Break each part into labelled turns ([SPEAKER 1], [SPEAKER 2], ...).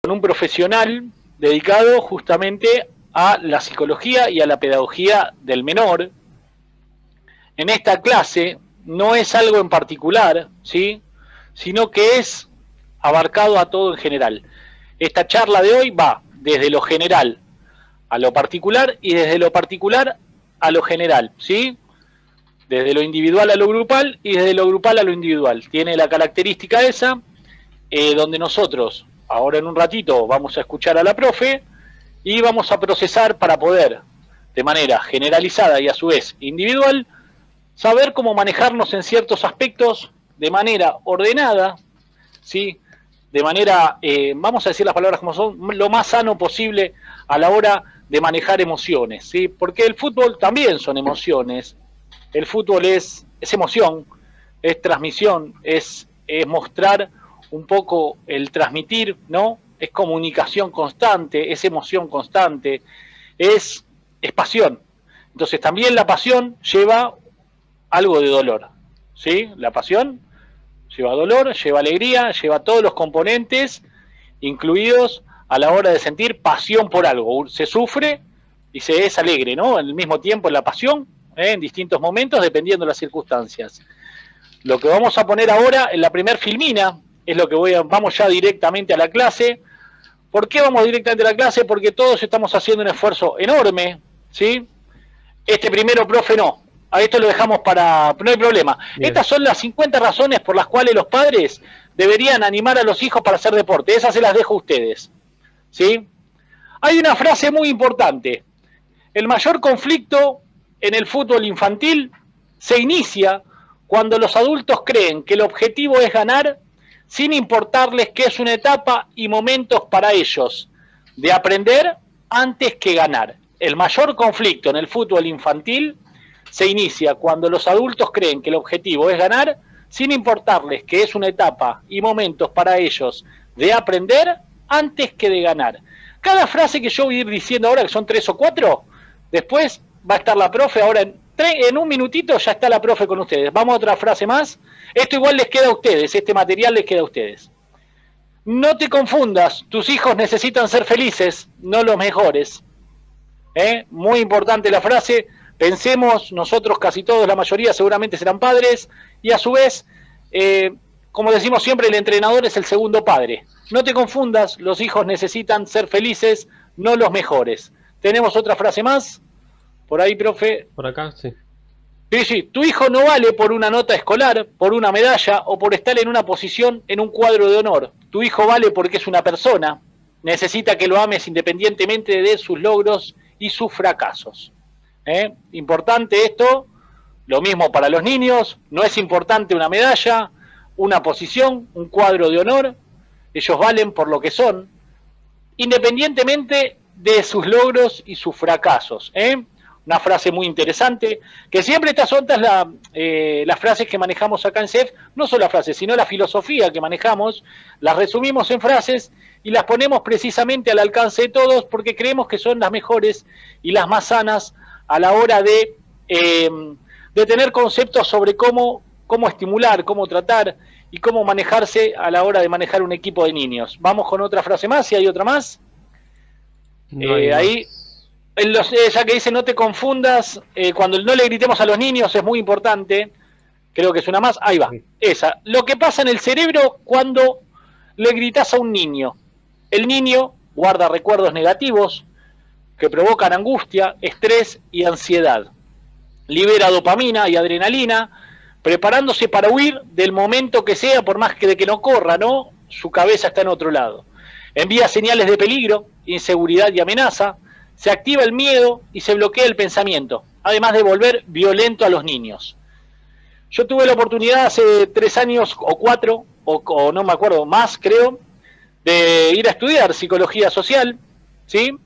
[SPEAKER 1] con un profesional dedicado justamente a la psicología y a la pedagogía del menor. En esta clase no es algo en particular, ¿sí?, sino que es abarcado a todo en general. Esta charla de hoy va desde lo general a lo particular y desde lo particular a lo general, ¿sí? Desde lo individual a lo grupal y desde lo grupal a lo individual. Tiene la característica esa, donde nosotros, ahora en un ratito, vamos a escuchar a la profe y vamos a procesar para poder, de manera generalizada y a su vez individual, saber cómo manejarnos en ciertos aspectos de manera ordenada, ¿sí?, de manera, vamos a decir las palabras como son, lo más sano posible a la hora de manejar emociones, ¿sí? Porque el fútbol también son emociones, el fútbol es emoción, es transmisión, es mostrar un poco el transmitir, ¿no? Es comunicación constante, es emoción constante, es pasión. Entonces también la pasión lleva algo de dolor, ¿sí? La pasión lleva dolor, lleva alegría, lleva todos los componentes incluidos a la hora de sentir pasión por algo. Se sufre y se es alegre, ¿no? Al mismo tiempo en la pasión, en distintos momentos, dependiendo de las circunstancias. Lo que vamos a poner ahora en la primer filmina es lo que vamos ya directamente a la clase. ¿Por qué vamos directamente a la clase? Porque todos estamos haciendo un esfuerzo enorme, ¿sí? Este primero, profe, no. A esto lo dejamos para... No hay problema. Bien. Estas son las 50 razones por las cuales los padres deberían animar a los hijos para hacer deporte. Esas se las dejo a ustedes, ¿sí? Hay una frase muy importante. El mayor conflicto en el fútbol infantil se inicia cuando los adultos creen que el objetivo es ganar sin importarles que es una etapa y momentos para ellos de aprender antes que ganar. El mayor conflicto en el fútbol infantil se inicia cuando los adultos creen que el objetivo es ganar sin importarles que es una etapa y momentos para ellos de aprender antes que de ganar. Cada frase que yo voy a ir diciendo ahora, que son 3 o 4, después va a estar la profe, ahora en un minutito ya está la profe con ustedes. Vamos a otra frase más. Esto igual les queda a ustedes, este material les queda a ustedes. No te confundas, tus hijos necesitan ser felices, no los mejores. Muy importante la frase. Pensemos, nosotros casi todos, la mayoría seguramente serán padres, y a su vez, como decimos siempre, el entrenador es el segundo padre. No te confundas, los hijos necesitan ser felices, no los mejores. ¿Tenemos otra frase más? Por ahí, profe.
[SPEAKER 2] Por acá, sí.
[SPEAKER 1] Sí, sí. Tu hijo no vale por una nota escolar, por una medalla o por estar en una posición en un cuadro de honor. Tu hijo vale porque es una persona. Necesita que lo ames independientemente de sus logros y sus fracasos. Importante esto, lo mismo para los niños, no es importante una medalla, una posición, un cuadro de honor, ellos valen por lo que son, independientemente de sus logros y sus fracasos. Una frase muy interesante, que siempre estas son las frases que manejamos acá en CEF, no solo las frases, sino la filosofía que manejamos, las resumimos en frases y las ponemos precisamente al alcance de todos porque creemos que son las mejores y las más sanas a la hora de tener conceptos sobre cómo estimular, cómo tratar y cómo manejarse a la hora de manejar un equipo de niños. Vamos con otra frase más, si hay otra más.
[SPEAKER 2] No
[SPEAKER 1] ahí, esa que dice no te confundas, cuando no le gritemos a los niños es muy importante, creo que es una más, ahí va, esa. Lo que pasa en el cerebro cuando le gritas a un niño. El niño guarda recuerdos negativos que provocan angustia, estrés y ansiedad. Libera dopamina y adrenalina, preparándose para huir del momento que sea, por más que de que no corra, ¿no? Su cabeza está en otro lado. Envía señales de peligro, inseguridad y amenaza, se activa el miedo y se bloquea el pensamiento, además de volver violento a los niños. Yo tuve la oportunidad hace 3 años o 4, o no me acuerdo, más creo, de ir a estudiar psicología social, ¿sí?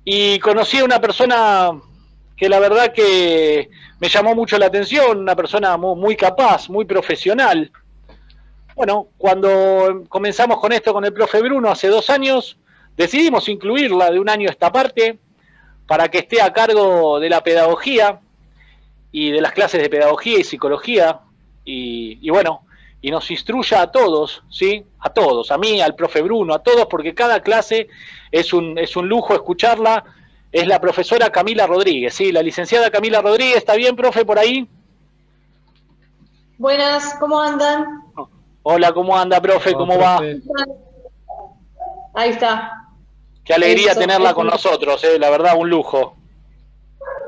[SPEAKER 1] Y conocí a una persona que la verdad que me llamó mucho la atención, una persona muy capaz, muy profesional. Bueno, cuando comenzamos con esto con el profe Bruno hace 2 años, decidimos incluirla de un año a esta parte para que esté a cargo de la pedagogía y de las clases de pedagogía y psicología y bueno, y nos instruya a todos, ¿sí? A todos, a mí, al profe Bruno, a todos, porque cada clase es un lujo escucharla. Es la profesora Camila Rodríguez, ¿sí? La licenciada Camila Rodríguez. ¿Está bien, profe, por ahí?
[SPEAKER 3] Buenas, ¿cómo andan?
[SPEAKER 1] Hola, ¿cómo anda, profe? ¿Cómo va?
[SPEAKER 3] Ahí está.
[SPEAKER 1] Qué alegría
[SPEAKER 3] Eso,
[SPEAKER 1] tenerla
[SPEAKER 3] eso.
[SPEAKER 1] con nosotros, la verdad, un lujo.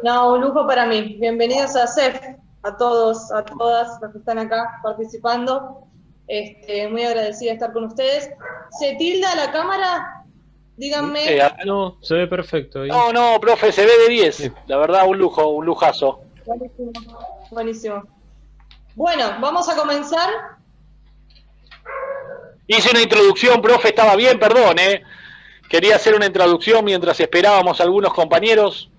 [SPEAKER 3] No, un lujo para mí. Bienvenidos a CEF, a todos, a todas los que están acá participando. Muy agradecida de estar con ustedes. ¿Se tilda la cámara? Díganme.
[SPEAKER 2] No, se ve perfecto ahí.
[SPEAKER 1] No, profe, se ve de 10.
[SPEAKER 2] Sí.
[SPEAKER 1] La verdad, un lujo, un lujazo.
[SPEAKER 3] Buenísimo, buenísimo. Bueno, vamos a comenzar.
[SPEAKER 1] Hice una introducción, profe, estaba bien, perdón, Quería hacer una introducción mientras esperábamos a algunos compañeros.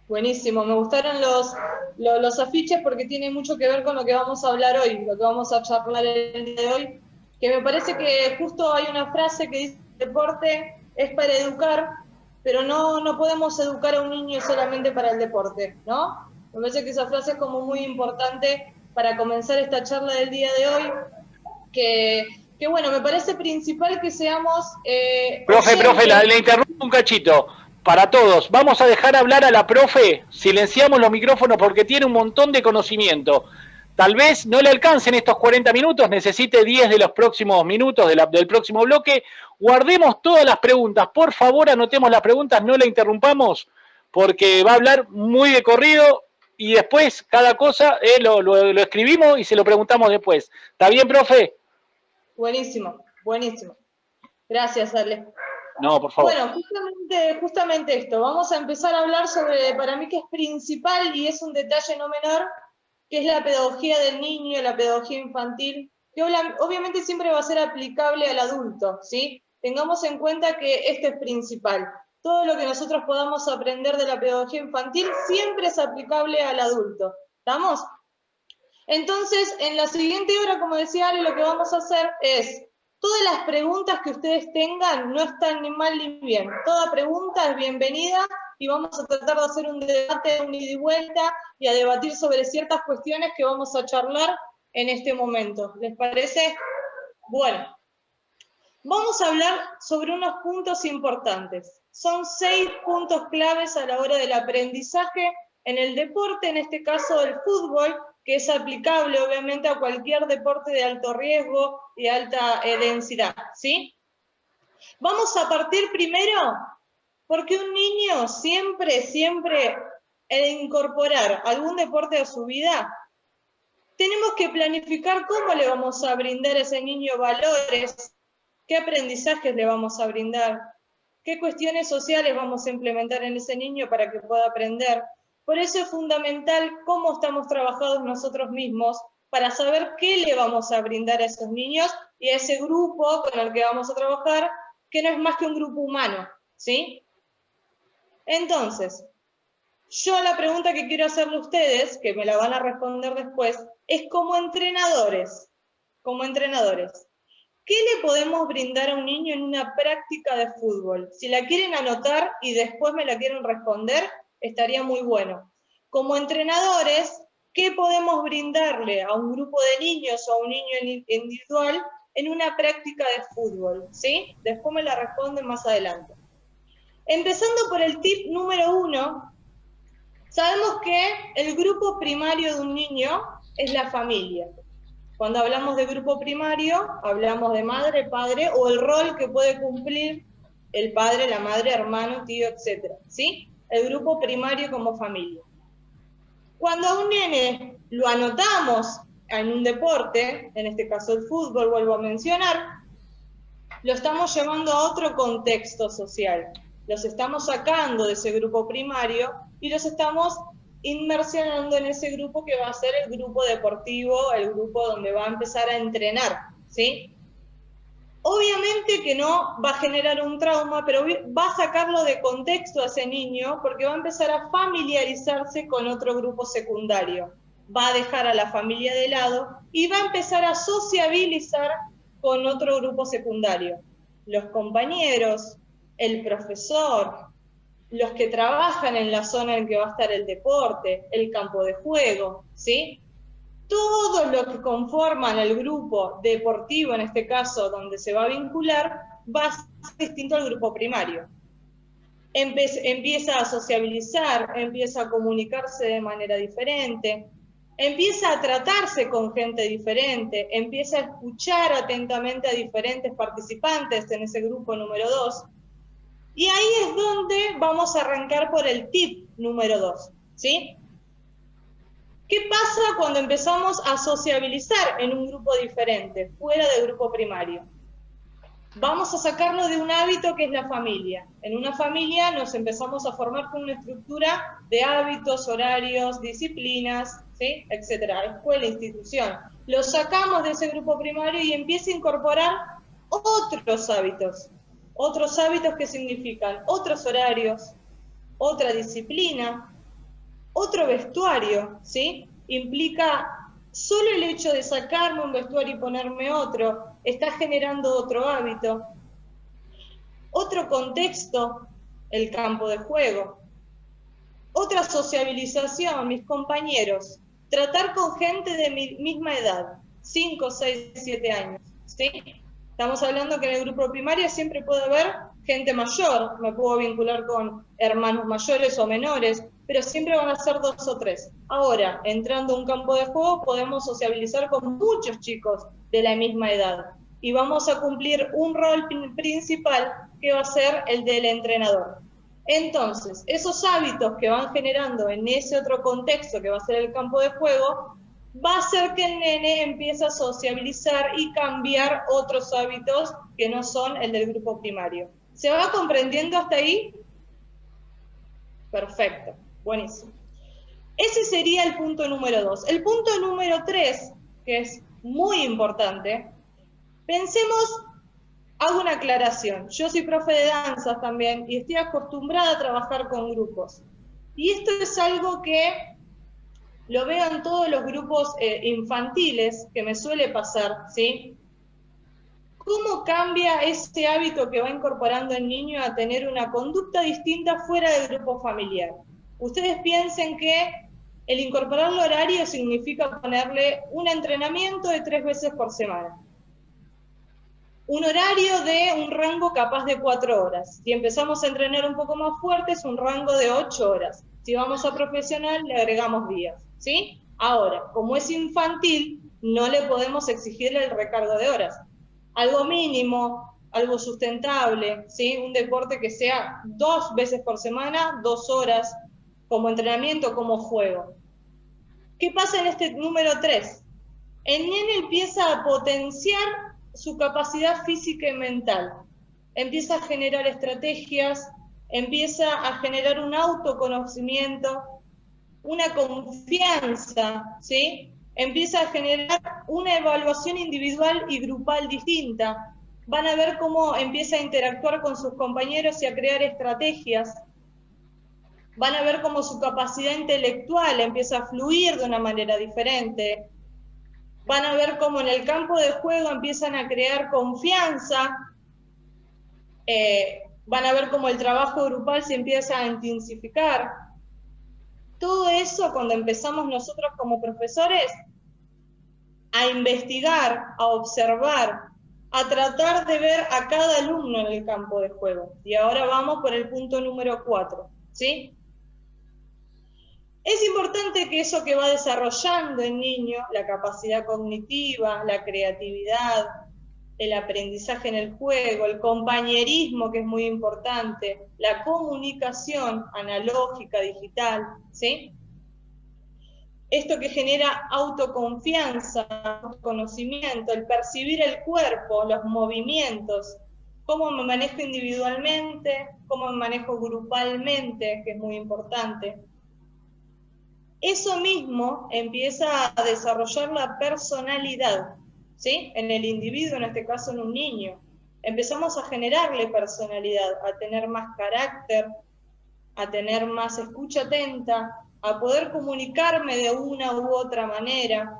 [SPEAKER 3] Buenísimo, me gustaron los afiches porque tiene mucho que ver con lo que vamos a hablar hoy, lo que vamos a charlar el día de hoy, que me parece que justo hay una frase que dice: deporte es para educar, pero no podemos educar a un niño solamente para el deporte, ¿no? Me parece que esa frase es como muy importante para comenzar esta charla del día de hoy, que bueno, me parece principal que seamos...
[SPEAKER 1] Profe, le interrumpo un cachito. Para todos, vamos a dejar hablar a la profe, silenciamos los micrófonos porque tiene un montón de conocimiento. Tal vez no le alcancen estos 40 minutos, necesite 10 de los próximos minutos del próximo bloque. Guardemos todas las preguntas, por favor anotemos las preguntas, no la interrumpamos, porque va a hablar muy de corrido y después cada cosa lo escribimos y se lo preguntamos después. ¿Está bien, profe?
[SPEAKER 3] Buenísimo, buenísimo. Gracias, Ale.
[SPEAKER 1] No, por favor.
[SPEAKER 3] Bueno, justamente esto. Vamos a empezar a hablar sobre, para mí que es principal y es un detalle no menor, que es la pedagogía del niño, la pedagogía infantil, que obviamente siempre va a ser aplicable al adulto, ¿sí? Tengamos en cuenta que esto es principal. Todo lo que nosotros podamos aprender de la pedagogía infantil siempre es aplicable al adulto. ¿Estamos? Entonces, en la siguiente hora, como decía Ale, lo que vamos a hacer es... Todas las preguntas que ustedes tengan no están ni mal ni bien. Toda pregunta es bienvenida y vamos a tratar de hacer un debate, un ida y vuelta y a debatir sobre ciertas cuestiones que vamos a charlar en este momento. ¿Les parece? Bueno, vamos a hablar sobre unos puntos importantes. Son 6 puntos claves a la hora del aprendizaje en el deporte, en este caso el fútbol, que es aplicable obviamente a cualquier deporte de alto riesgo y alta densidad, ¿sí? Vamos a partir primero porque un niño siempre incorporar algún deporte a su vida, tenemos que planificar cómo le vamos a brindar a ese niño valores, qué aprendizajes le vamos a brindar, qué cuestiones sociales vamos a implementar en ese niño para que pueda aprender. Por eso es fundamental cómo estamos trabajados nosotros mismos para saber qué le vamos a brindar a esos niños y a ese grupo con el que vamos a trabajar, que no es más que un grupo humano, ¿sí? Entonces, yo la pregunta que quiero hacerle a ustedes, que me la van a responder después, es como entrenadores, ¿qué le podemos brindar a un niño en una práctica de fútbol? Si la quieren anotar y después me la quieren responder, estaría muy bueno. Como entrenadores, ¿qué podemos brindarle a un grupo de niños o a un niño individual en una práctica de fútbol? ¿Sí? Después me la responden más adelante. Empezando por el tip número 1, sabemos que el grupo primario de un niño es la familia. Cuando hablamos de grupo primario, hablamos de madre, padre, o el rol que puede cumplir el padre, la madre, hermano, tío, etc. ¿Sí? El grupo primario como familia. Cuando a un nene lo anotamos en un deporte, en este caso el fútbol, vuelvo a mencionar, lo estamos llevando a otro contexto social. Los estamos sacando de ese grupo primario y los estamos inmersionando en ese grupo que va a ser el grupo deportivo, el grupo donde va a empezar a entrenar, ¿sí? Obviamente que no va a generar un trauma, pero va a sacarlo de contexto a ese niño porque va a empezar a familiarizarse con otro grupo secundario. Va a dejar a la familia de lado y va a empezar a sociabilizar con otro grupo secundario. Los compañeros, el profesor, los que trabajan en la zona en que va a estar el deporte, el campo de juego, ¿sí? todos los que conforman el grupo deportivo, en este caso, donde se va a vincular, va a ser distinto al grupo primario. Empieza a sociabilizar, empieza a comunicarse de manera diferente, empieza a tratarse con gente diferente, empieza a escuchar atentamente a diferentes participantes en ese grupo número 2, y ahí es donde vamos a arrancar por el tip número 2, ¿sí? ¿Qué pasa cuando empezamos a sociabilizar en un grupo diferente, fuera del grupo primario? Vamos a sacarlo de un hábito que es la familia. En una familia nos empezamos a formar con una estructura de hábitos, horarios, disciplinas, ¿sí? Etcétera, escuela, institución. Lo sacamos de ese grupo primario y empieza a incorporar otros hábitos. Otros hábitos que significan otros horarios, otra disciplina, otro vestuario, ¿sí? Implica solo el hecho de sacarme un vestuario y ponerme otro, está generando otro hábito. Otro contexto, el campo de juego. Otra sociabilización, mis compañeros. Tratar con gente de mi misma edad, 5, 6, 7 años, ¿sí? Estamos hablando que en el grupo primario siempre puede haber gente mayor, me puedo vincular con hermanos mayores o menores, pero siempre van a ser 2 o 3. Ahora, entrando a un campo de juego, podemos sociabilizar con muchos chicos de la misma edad y vamos a cumplir un rol principal que va a ser el del entrenador. Entonces, esos hábitos que van generando en ese otro contexto que va a ser el campo de juego, va a hacer que el nene empiece a sociabilizar y cambiar otros hábitos que no son el del grupo primario. ¿Se va comprendiendo hasta ahí? Perfecto, buenísimo. Ese sería el punto número 2. El punto número 3, que es muy importante, pensemos, hago una aclaración. Yo soy profe de danzas también y estoy acostumbrada a trabajar con grupos. Y esto es algo que lo veo en todos los grupos infantiles, que me suele pasar, ¿sí? ¿Cómo cambia ese hábito que va incorporando el niño a tener una conducta distinta fuera del grupo familiar? Ustedes piensen que el incorporar el horario significa ponerle un entrenamiento de 3 veces por semana. Un horario de un rango capaz de 4 horas. Si empezamos a entrenar un poco más fuerte, es un rango de 8 horas. Si vamos a profesional, le agregamos días, ¿sí? Ahora, como es infantil, no le podemos exigir el recargo de horas. Algo mínimo, algo sustentable, ¿sí? Un deporte que sea 2 veces por semana, 2 horas, como entrenamiento, como juego. ¿Qué pasa en este número 3? El nene empieza a potenciar su capacidad física y mental. Empieza a generar estrategias, empieza a generar un autoconocimiento, una confianza, ¿sí? Empieza a generar una evaluación individual y grupal distinta. Van a ver cómo empieza a interactuar con sus compañeros y a crear estrategias. Van a ver cómo su capacidad intelectual empieza a fluir de una manera diferente. Van a ver cómo en el campo de juego empiezan a crear confianza. Van a ver cómo el trabajo grupal se empieza a intensificar. Todo eso, cuando empezamos nosotros como profesores a investigar, a observar, a tratar de ver a cada alumno en el campo de juego. Y ahora vamos por el punto número 4, ¿sí? Es importante que eso que va desarrollando el niño, la capacidad cognitiva, la creatividad, el aprendizaje en el juego, el compañerismo, que es muy importante, la comunicación analógica, digital, ¿sí? Esto que genera autoconfianza, autoconocimiento, el percibir el cuerpo, los movimientos, cómo me manejo individualmente, cómo me manejo grupalmente, que es muy importante. Eso mismo empieza a desarrollar la personalidad, ¿sí? En el individuo, en este caso en un niño. Empezamos a generarle personalidad, a tener más carácter, a tener más escucha atenta, a poder comunicarme de una u otra manera.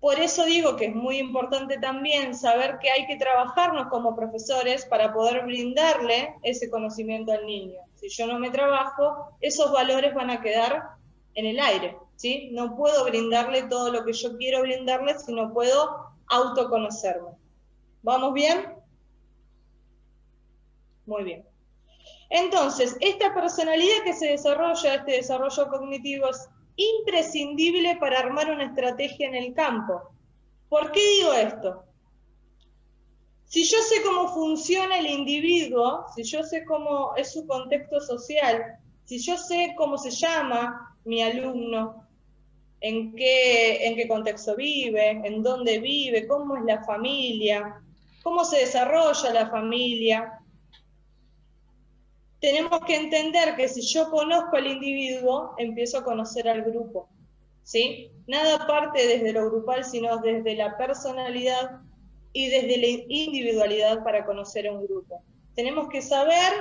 [SPEAKER 3] Por eso digo que es muy importante también saber que hay que trabajarnos como profesores para poder brindarle ese conocimiento al niño. Si yo no me trabajo, esos valores van a quedar en el aire, ¿sí? No puedo brindarle todo lo que yo quiero brindarle si no puedo autoconocerme. ¿Vamos bien? Muy bien. Entonces, esta personalidad que se desarrolla, este desarrollo cognitivo, es imprescindible para armar una estrategia en el campo. ¿Por qué digo esto? Si yo sé cómo funciona el individuo, si yo sé cómo es su contexto social, si yo sé cómo se llama mi alumno, en qué contexto vive, en dónde vive, cómo es la familia, cómo se desarrolla la familia, tenemos que entender que si yo conozco al individuo, empiezo a conocer al grupo, ¿sí? Nada parte desde lo grupal, sino desde la personalidad y desde la individualidad para conocer a un grupo. Tenemos que saber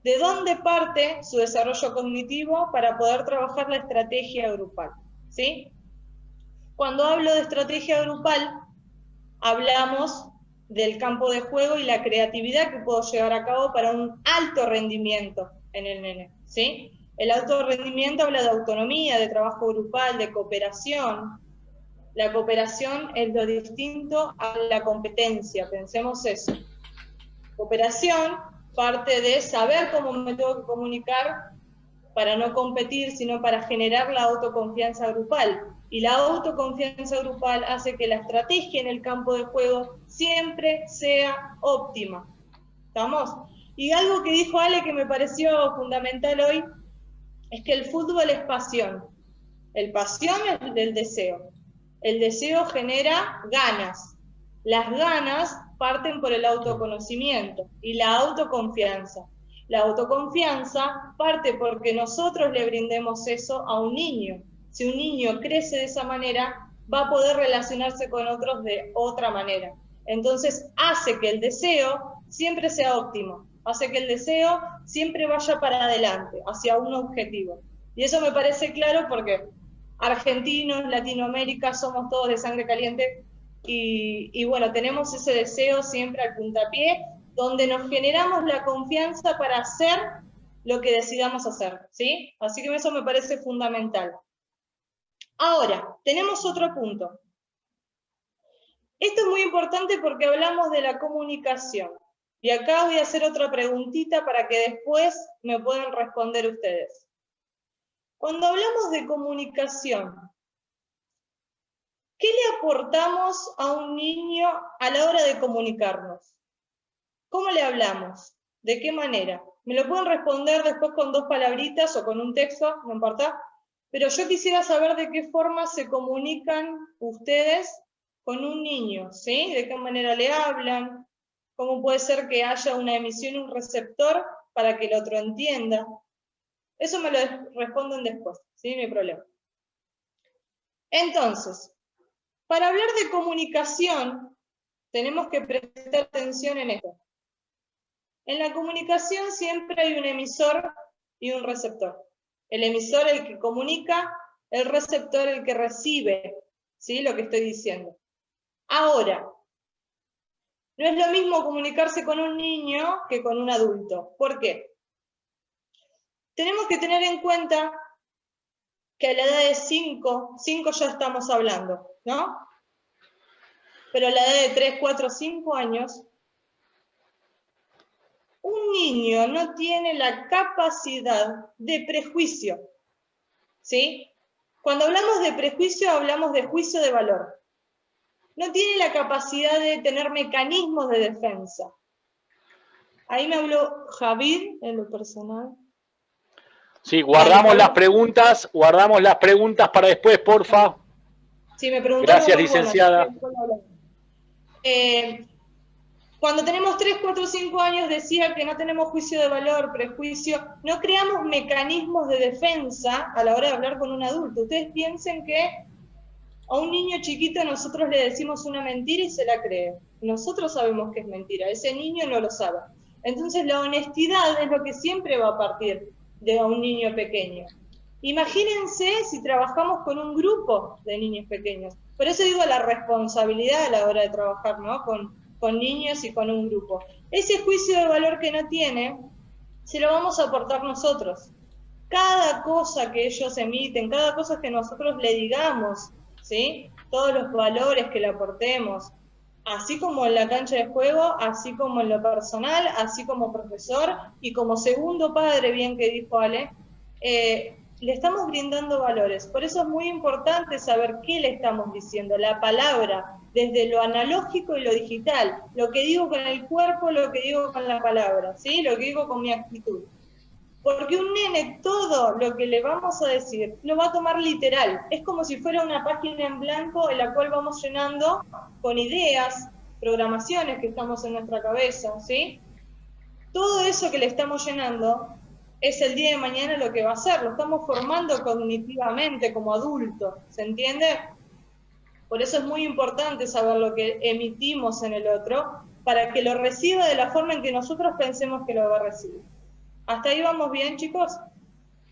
[SPEAKER 3] de dónde parte su desarrollo cognitivo para poder trabajar la estrategia grupal, ¿sí? Cuando hablo de estrategia grupal, hablamos del campo de juego y la creatividad que puedo llevar a cabo para un alto rendimiento en el nene, ¿sí? El alto rendimiento habla de autonomía, de trabajo grupal, de cooperación. La cooperación es lo distinto a la competencia, pensemos eso. Cooperación parte de saber cómo me tengo que comunicar para no competir, sino para generar la autoconfianza grupal. Y la autoconfianza grupal hace que la estrategia en el campo de juego siempre sea óptima. ¿Estamos? Y algo que dijo Ale que me pareció fundamental hoy, es que el fútbol es pasión. El pasión es del deseo. El deseo genera ganas. Las ganas parten por el autoconocimiento y la autoconfianza. La autoconfianza parte porque nosotros le brindemos eso a un niño. Si un niño crece de esa manera, va a poder relacionarse con otros de otra manera. Entonces hace que el deseo siempre sea óptimo, hace que el deseo siempre vaya para adelante, hacia un objetivo. Y eso me parece claro porque argentinos, Latinoamérica, somos todos de sangre caliente y bueno, tenemos ese deseo siempre al puntapié, donde nos generamos la confianza para hacer lo que decidamos hacer, ¿sí? Así que eso me parece fundamental. Ahora, tenemos otro punto. Esto es muy importante porque hablamos de la comunicación. Y acá voy a hacer otra preguntita para que después me puedan responder ustedes. Cuando hablamos de comunicación, ¿qué le aportamos a un niño a la hora de comunicarnos? ¿Cómo le hablamos? ¿De qué manera? Me lo pueden responder después con 2 palabritas o con un texto, no importa. Pero yo quisiera saber de qué forma se comunican ustedes con un niño, ¿sí? ¿De qué manera le hablan? ¿Cómo puede ser que haya una emisión y un receptor para que el otro entienda? Eso me lo responden después, ¿sí? No hay problema. Entonces, para hablar de comunicación, tenemos que prestar atención en esto. En la comunicación siempre hay un emisor y un receptor. El emisor el que comunica, el receptor el que recibe, ¿sí? Lo que estoy diciendo. Ahora, no es lo mismo comunicarse con un niño que con un adulto. ¿Por qué? Tenemos que tener en cuenta que a la edad de 5 ya estamos hablando, ¿no? Pero a la edad de 3, 4, 5 años, un niño no tiene la capacidad de prejuicio, ¿sí? Cuando hablamos de prejuicio, hablamos de juicio de valor. No tiene la capacidad de tener mecanismos de defensa. Ahí me habló Javid en lo personal.
[SPEAKER 1] Sí, guardamos las preguntas para después, porfa.
[SPEAKER 3] Sí, me preguntaron.
[SPEAKER 1] Gracias, licenciada.
[SPEAKER 3] Cuando tenemos 3, 4, 5 años decía que no tenemos juicio de valor, prejuicio, no creamos mecanismos de defensa a la hora de hablar con un adulto. Ustedes piensen que a un niño chiquito nosotros le decimos una mentira y se la cree. Nosotros sabemos que es mentira, ese niño no lo sabe. Entonces la honestidad es lo que siempre va a partir de un niño pequeño. Imagínense si trabajamos con un grupo de niños pequeños. Por eso digo la responsabilidad a la hora de trabajar, ¿no? Con niños y con un grupo. Ese juicio de valor que no tiene, se lo vamos a aportar nosotros. cada cosa que ellos emiten, cada cosa que nosotros le digamos, ¿sí? Todos los valores que le aportemos, así como en la cancha de juego, así como en lo personal, así como profesor y como segundo padre, bien que dijo Ale, le estamos brindando valores. Por eso es muy importante saber qué le estamos diciendo, la palabra, desde lo analógico y lo digital, lo que digo con el cuerpo, lo que digo con la palabra, ¿sí? Lo que digo con mi actitud. Porque un nene todo lo que le vamos a decir lo va a tomar literal. Es como si fuera una página en blanco en la cual vamos llenando con ideas, programaciones que estamos en nuestra cabeza, ¿sí? Todo eso que le estamos llenando es el día de mañana lo que va a ser. Lo estamos formando cognitivamente como adultos, ¿se entiende? Por eso es muy importante saber lo que emitimos en el otro para que lo reciba de la forma en que nosotros pensemos que lo va a recibir. ¿Hasta ahí vamos bien, chicos?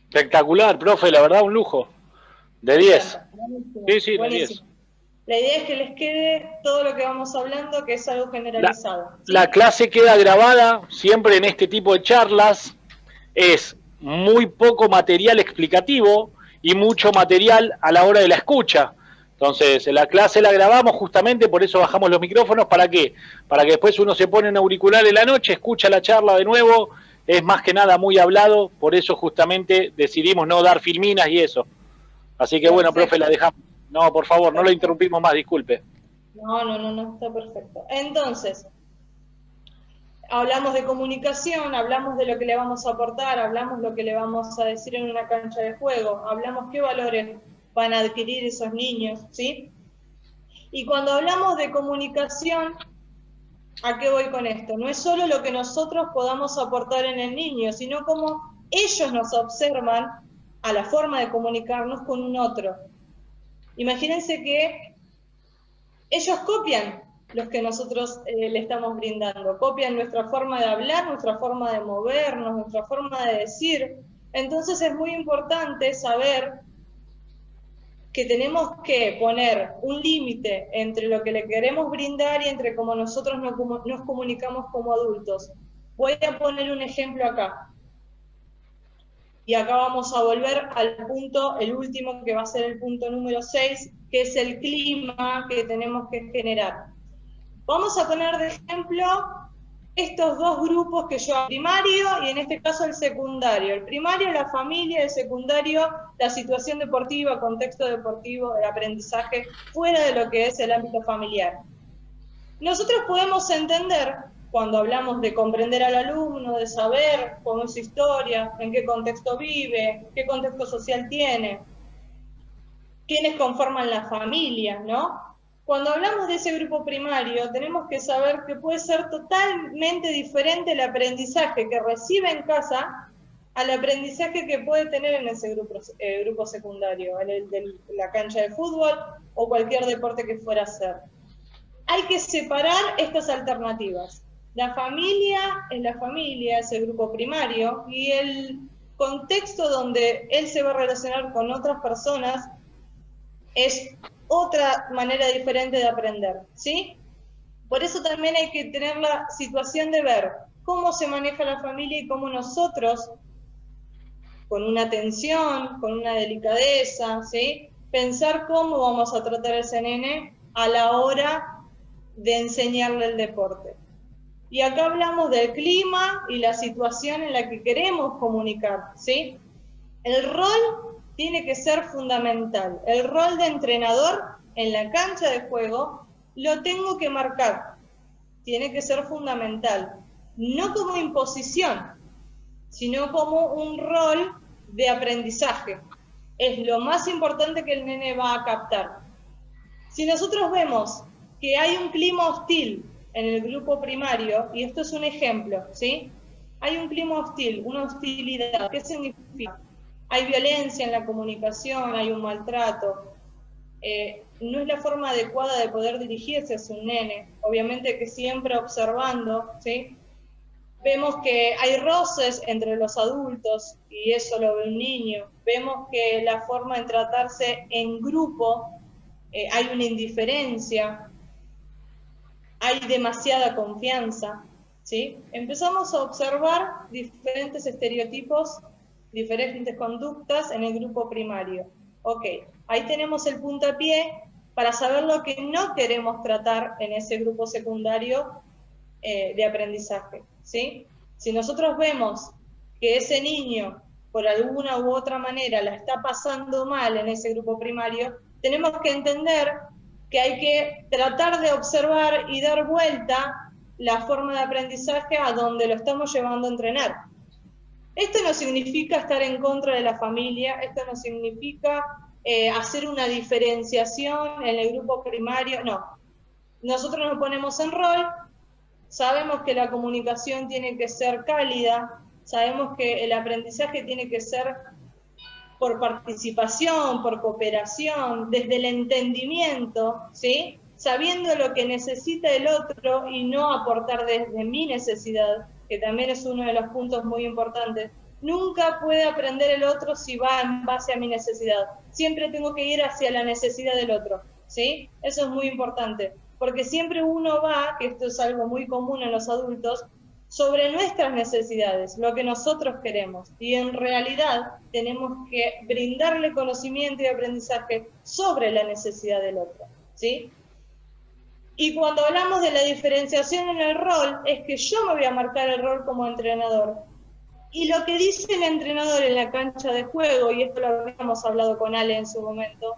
[SPEAKER 1] Espectacular, profe, la verdad un lujo. De 10. Sí, sí, de 10.
[SPEAKER 3] La idea es que les quede todo lo que vamos hablando, que es algo generalizado. ¿Sí?
[SPEAKER 1] La clase queda grabada siempre en este tipo de charlas. Es muy poco material explicativo y mucho material a la hora de la escucha. Entonces, la clase la grabamos justamente, por eso bajamos los micrófonos. ¿Para qué? Para que después uno se pone un auricular en la noche, escucha la charla de nuevo. Es más que nada muy hablado, por eso justamente decidimos no dar filminas y eso. Así que bueno, profe, la dejamos. No, por favor, no lo interrumpimos más, disculpe.
[SPEAKER 3] No, está perfecto. Entonces, hablamos de comunicación, hablamos de lo que le vamos a aportar, hablamos lo que le vamos a decir en una cancha de juego, hablamos qué valores van a adquirir esos niños, ¿sí? Y cuando hablamos de comunicación, ¿a qué voy con esto? No es solo lo que nosotros podamos aportar en el niño, sino cómo ellos nos observan a la forma de comunicarnos con un otro. Imagínense que ellos copian los que nosotros le estamos brindando, copian nuestra forma de hablar, nuestra forma de movernos, nuestra forma de decir. Entonces es muy importante saber que tenemos que poner un límite entre lo que le queremos brindar y entre cómo nosotros nos comunicamos como adultos. Voy a poner un ejemplo acá. Y acá vamos a volver al punto, el último, que va a ser el punto número 6, que es el clima que tenemos que generar. Vamos a poner de ejemplo estos dos grupos que yo, el primario y en este caso el secundario. El primario, la familia, el secundario, la situación deportiva, contexto deportivo, el aprendizaje, fuera de lo que es el ámbito familiar. Nosotros podemos entender, cuando hablamos de comprender al alumno, de saber cómo es su historia, en qué contexto vive, qué contexto social tiene, quiénes conforman la familia, ¿no? Cuando hablamos de ese grupo primario, tenemos que saber que puede ser totalmente diferente el aprendizaje que recibe en casa al aprendizaje que puede tener en ese grupo secundario, en el de la cancha de fútbol o cualquier deporte que fuera a hacer. Hay que separar estas alternativas. La familia es la familia, es el grupo primario, y el contexto donde él se va a relacionar con otras personas es otra manera diferente de aprender, ¿sí? Por eso también hay que tener la situación de ver cómo se maneja la familia y cómo nosotros, con una atención, con una delicadeza, ¿sí? Pensar cómo vamos a tratar a ese nene a la hora de enseñarle el deporte. Y acá hablamos del clima y la situación en la que queremos comunicar, ¿sí? El rol tiene que ser fundamental. El rol de entrenador en la cancha de juego lo tengo que marcar. Tiene que ser fundamental. No como imposición, sino como un rol de aprendizaje. Es lo más importante que el nene va a captar. Si nosotros vemos que hay un clima hostil en el grupo primario, y esto es un ejemplo, ¿sí? Hay un clima hostil, una hostilidad. ¿Qué significa? Hay violencia en la comunicación, hay un maltrato. No es la forma adecuada de poder dirigirse hacia un nene. Obviamente que siempre observando, ¿sí? Vemos que hay roces entre los adultos, y eso lo ve un niño. Vemos que la forma de tratarse en grupo, hay una indiferencia, hay demasiada confianza, ¿sí? Empezamos a observar diferentes estereotipos diferentes conductas en el grupo primario. Ok, ahí tenemos el puntapié para saber lo que no queremos tratar en ese grupo secundario de aprendizaje, ¿sí? Si nosotros vemos que ese niño, por alguna u otra manera, la está pasando mal en ese grupo primario, tenemos que entender que hay que tratar de observar y dar vuelta la forma de aprendizaje a donde lo estamos llevando a entrenar. Esto no significa estar en contra de la familia, esto no significa hacer una diferenciación en el grupo primario, no. Nosotros nos ponemos en rol, sabemos que la comunicación tiene que ser cálida, sabemos que el aprendizaje tiene que ser por participación, por cooperación, desde el entendimiento, ¿sí? Sabiendo lo que necesita el otro y no aportar desde mi necesidad, que también es uno de los puntos muy importantes. Nunca puede aprender el otro si va en base a mi necesidad. Siempre tengo que ir hacia la necesidad del otro, ¿sí? Eso es muy importante, porque siempre uno va, que esto es algo muy común en los adultos, sobre nuestras necesidades, lo que nosotros queremos. Y en realidad tenemos que brindarle conocimiento y aprendizaje sobre la necesidad del otro, ¿sí? Y cuando hablamos de la diferenciación en el rol, es que yo me voy a marcar el rol como entrenador. Y lo que dice el entrenador en la cancha de juego, y esto lo habíamos hablado con Ale en su momento,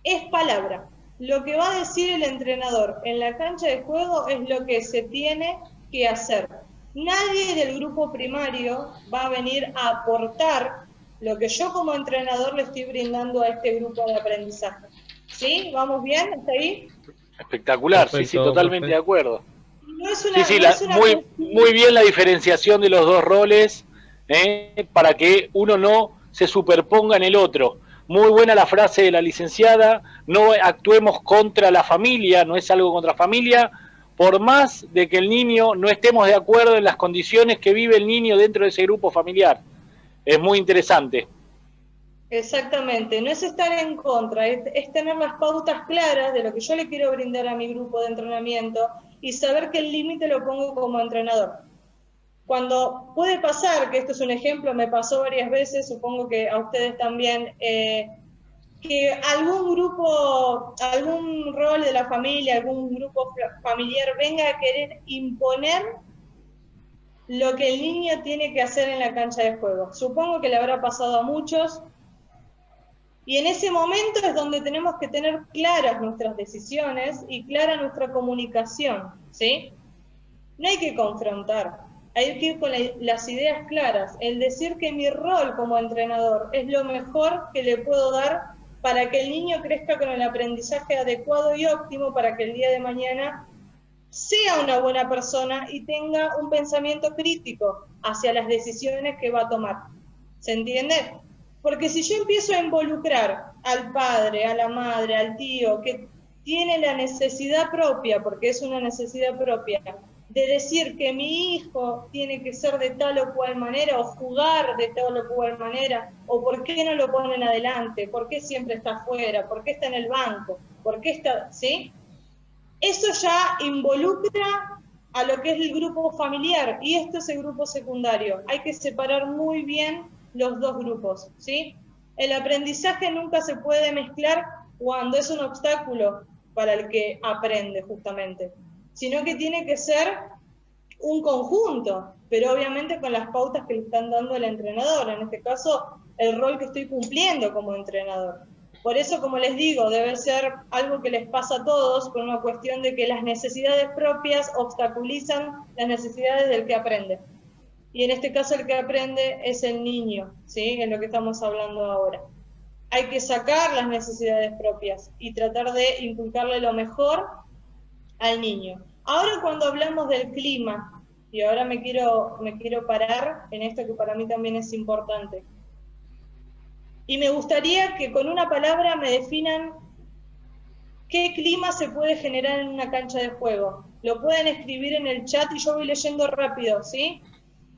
[SPEAKER 3] es palabra. Lo que va a decir el entrenador en la cancha de juego es lo que se tiene que hacer. Nadie del grupo primario va a venir a aportar lo que yo como entrenador le estoy brindando a este grupo de aprendizaje. ¿Sí? ¿Vamos bien? ¿Está ahí?
[SPEAKER 1] Espectacular,
[SPEAKER 2] Perfecto,
[SPEAKER 1] sí, totalmente
[SPEAKER 2] perfecto.
[SPEAKER 1] de acuerdo.
[SPEAKER 3] No es una,
[SPEAKER 1] Sí,
[SPEAKER 3] no es una
[SPEAKER 1] muy bien la diferenciación de los dos roles, para que uno no se superponga en el otro. Muy buena la frase de la licenciada, no actuemos contra la familia, no es algo contra familia, por más de que el niño no estemos de acuerdo en las condiciones que vive el niño dentro de ese grupo familiar. Es muy interesante.
[SPEAKER 3] Exactamente, no es estar en contra, es tener las pautas claras de lo que yo le quiero brindar a mi grupo de entrenamiento y saber que el límite lo pongo como entrenador. Cuando puede pasar, que esto es un ejemplo, me pasó varias veces, supongo que a ustedes también, que algún grupo, algún rol de la familia, algún grupo familiar venga a querer imponer lo que el niño tiene que hacer en la cancha de juego. Supongo que le habrá pasado a muchos, y en ese momento es donde tenemos que tener claras nuestras decisiones y clara nuestra comunicación, ¿sí? No hay que confrontar, hay que ir con las ideas claras, el decir que mi rol como entrenador es lo mejor que le puedo dar para que el niño crezca con el aprendizaje adecuado y óptimo para que el día de mañana sea una buena persona y tenga un pensamiento crítico hacia las decisiones que va a tomar. ¿Se entiende? Porque si yo empiezo a involucrar al padre, a la madre, al tío, que tiene la necesidad propia, porque es una necesidad propia, de decir que mi hijo tiene que ser de tal o cual manera, o jugar de tal o cual manera, o por qué no lo ponen adelante, por qué siempre está afuera, por qué está en el banco, por qué está, ¿sí? Eso ya involucra a lo que es el grupo familiar, y esto es el grupo secundario. Hay que separar muy bien los dos grupos, ¿sí? El aprendizaje nunca se puede mezclar cuando es un obstáculo para el que aprende, justamente, sino que tiene que ser un conjunto, pero obviamente con las pautas que le están dando el entrenador, en este caso, el rol que estoy cumpliendo como entrenador. Por eso, como les digo, debe ser algo que les pasa a todos, por una cuestión de que las necesidades propias obstaculizan las necesidades del que aprende. Y en este caso el que aprende es el niño, ¿sí? Es lo que estamos hablando ahora. Hay que sacar las necesidades propias y tratar de inculcarle lo mejor al niño. Ahora cuando hablamos del clima, y ahora me quiero parar en esto que para mí también es importante. Y me gustaría que con una palabra me definan qué clima se puede generar en una cancha de juego. Lo pueden escribir en el chat y yo voy leyendo rápido, ¿sí?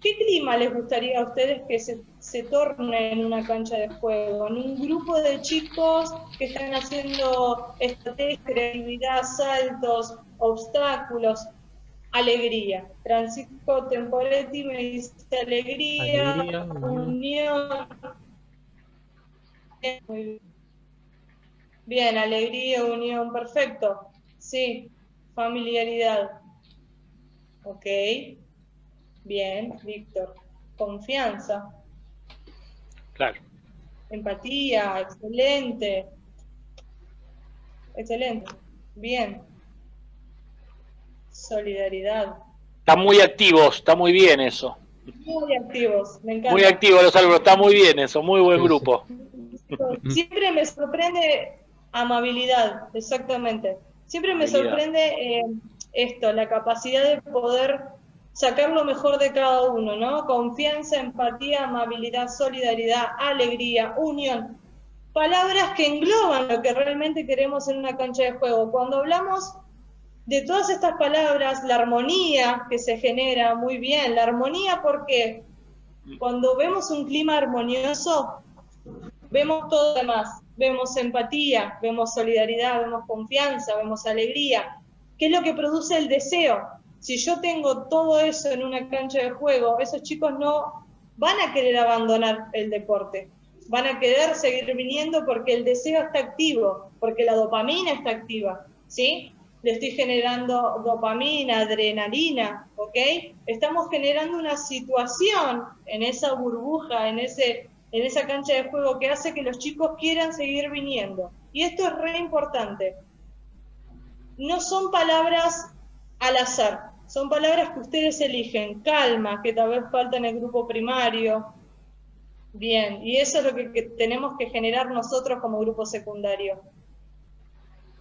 [SPEAKER 3] ¿Qué clima les gustaría a ustedes que se torne en una cancha de juego? En un grupo de chicos que están haciendo estrategia, creatividad, saltos, obstáculos. alegría. Francisco Temporetti me dice alegría, unión. Muy bien, alegría, unión, perfecto. Sí, familiaridad. Ok. Bien, Víctor. Confianza.
[SPEAKER 1] Claro.
[SPEAKER 3] Empatía, excelente. Excelente. Bien. Solidaridad.
[SPEAKER 1] Están muy activos, está muy bien eso.
[SPEAKER 3] Muy activos, me encanta.
[SPEAKER 1] Muy activos los alumnos, está muy bien eso, muy buen grupo.
[SPEAKER 3] Siempre me sorprende amabilidad, exactamente. Siempre me sorprende esto, la capacidad de poder sacar lo mejor de cada uno, ¿no? Confianza, empatía, amabilidad, solidaridad, alegría, unión. Palabras que engloban lo que realmente queremos en una cancha de juego. Cuando hablamos de todas estas palabras, la armonía que se genera, muy bien, la armonía porque cuando vemos un clima armonioso, vemos todo lo demás, vemos empatía, vemos solidaridad, vemos confianza, vemos alegría. ¿Qué es lo que produce el deseo? Si yo tengo todo eso en una cancha de juego, esos chicos no van a querer abandonar el deporte, van a querer seguir viniendo porque el deseo está activo, porque la dopamina está activa, ¿sí? Le estoy generando dopamina, adrenalina, ¿ok? Estamos generando una situación en esa burbuja, en esa cancha de juego que hace que los chicos quieran seguir viniendo. Y esto es re importante. No son palabras al azar, son palabras que ustedes eligen. Calma, que tal vez falta en el grupo primario. Bien, y eso es lo que tenemos que generar nosotros como grupo secundario.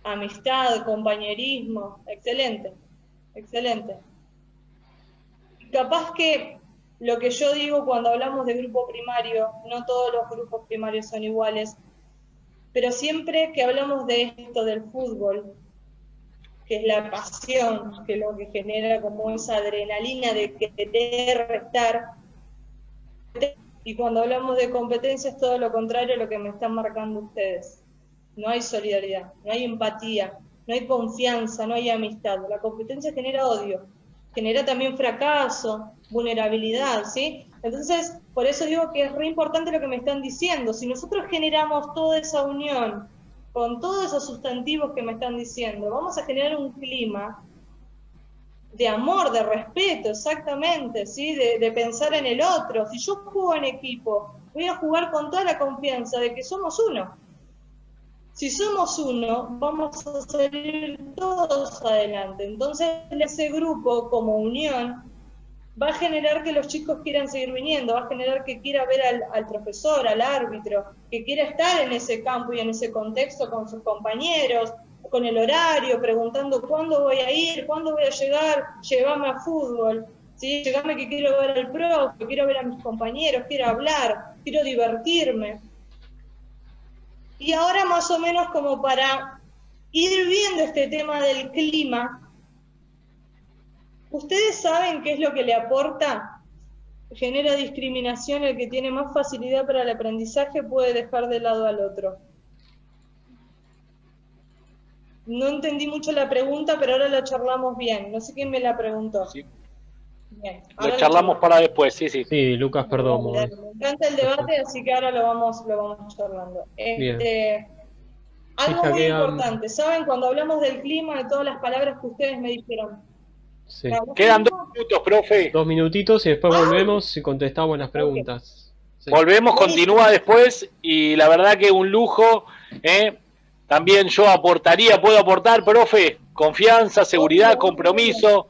[SPEAKER 3] Amistad, compañerismo, excelente, excelente. Capaz que lo que yo digo cuando hablamos de grupo primario, no todos los grupos primarios son iguales, pero siempre que hablamos de esto del fútbol, que es la pasión, que es lo que genera como esa adrenalina de querer estar, y cuando hablamos de competencia es todo lo contrario a lo que me están marcando ustedes. No hay solidaridad, no hay empatía, no hay confianza, no hay amistad. La competencia genera odio, genera también fracaso, vulnerabilidad, ¿sí? Entonces, por eso digo que es re importante lo que me están diciendo. Si nosotros generamos toda esa unión con todos esos sustantivos que me están diciendo, vamos a generar un clima de amor, de respeto, exactamente, ¿sí? De pensar en el otro. Si yo juego en equipo, voy a jugar con toda la confianza de que somos uno. Si somos uno, vamos a salir todos adelante. Entonces, ese grupo como unión va a generar que los chicos quieran seguir viniendo, va a generar que quiera ver al profesor, al árbitro, que quiera estar en ese campo y en ese contexto con sus compañeros, con el horario, preguntando cuándo voy a ir, cuándo voy a llegar, llévame a fútbol, ¿sí? Llévame que quiero ver al profe, quiero ver a mis compañeros, quiero hablar, quiero divertirme. Y ahora más o menos como para ir viendo este tema del clima, ¿ustedes saben qué es lo que le aporta? Genera discriminación, el que tiene más facilidad para el aprendizaje puede dejar de lado al otro. No entendí mucho la pregunta, pero ahora la charlamos bien. No sé quién me la preguntó.
[SPEAKER 1] Sí.
[SPEAKER 3] Bien.
[SPEAKER 1] Lo charlamos para después, sí, sí.
[SPEAKER 2] Sí, Lucas, perdón.
[SPEAKER 3] Me encanta el debate, así que ahora lo vamos charlando. Algo muy importante, ¿saben? Cuando hablamos del clima, de todas las palabras que ustedes me dijeron.
[SPEAKER 2] Sí.
[SPEAKER 1] Quedan 2 minutos, profe.
[SPEAKER 2] 2 minutitos y después volvemos y contestamos las preguntas. Sí.
[SPEAKER 1] Volvemos, continúa después y la verdad que un lujo. También yo puedo aportar, profe, confianza, seguridad, compromiso.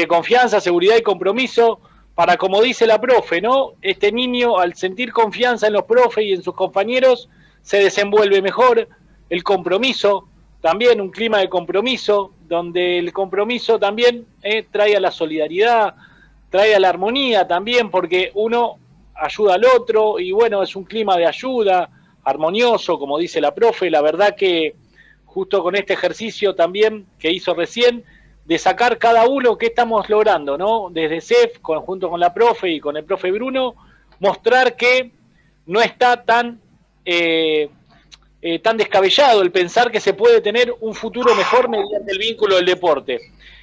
[SPEAKER 1] Confianza, seguridad y compromiso para, como dice la profe, ¿no? Este niño, al sentir confianza en los profes y en sus compañeros, se desenvuelve mejor. El compromiso, también un clima de compromiso, donde el compromiso también trae a la solidaridad, trae a la armonía también, porque uno ayuda al otro y bueno, es un clima de ayuda, armonioso, como dice la profe. La verdad que justo con este ejercicio también que hizo recién, de sacar cada uno qué estamos logrando, ¿no? Desde CEF, junto con la profe y con el profe Bruno, mostrar que no está tan descabellado el pensar que se puede tener un futuro mejor mediante el vínculo del deporte.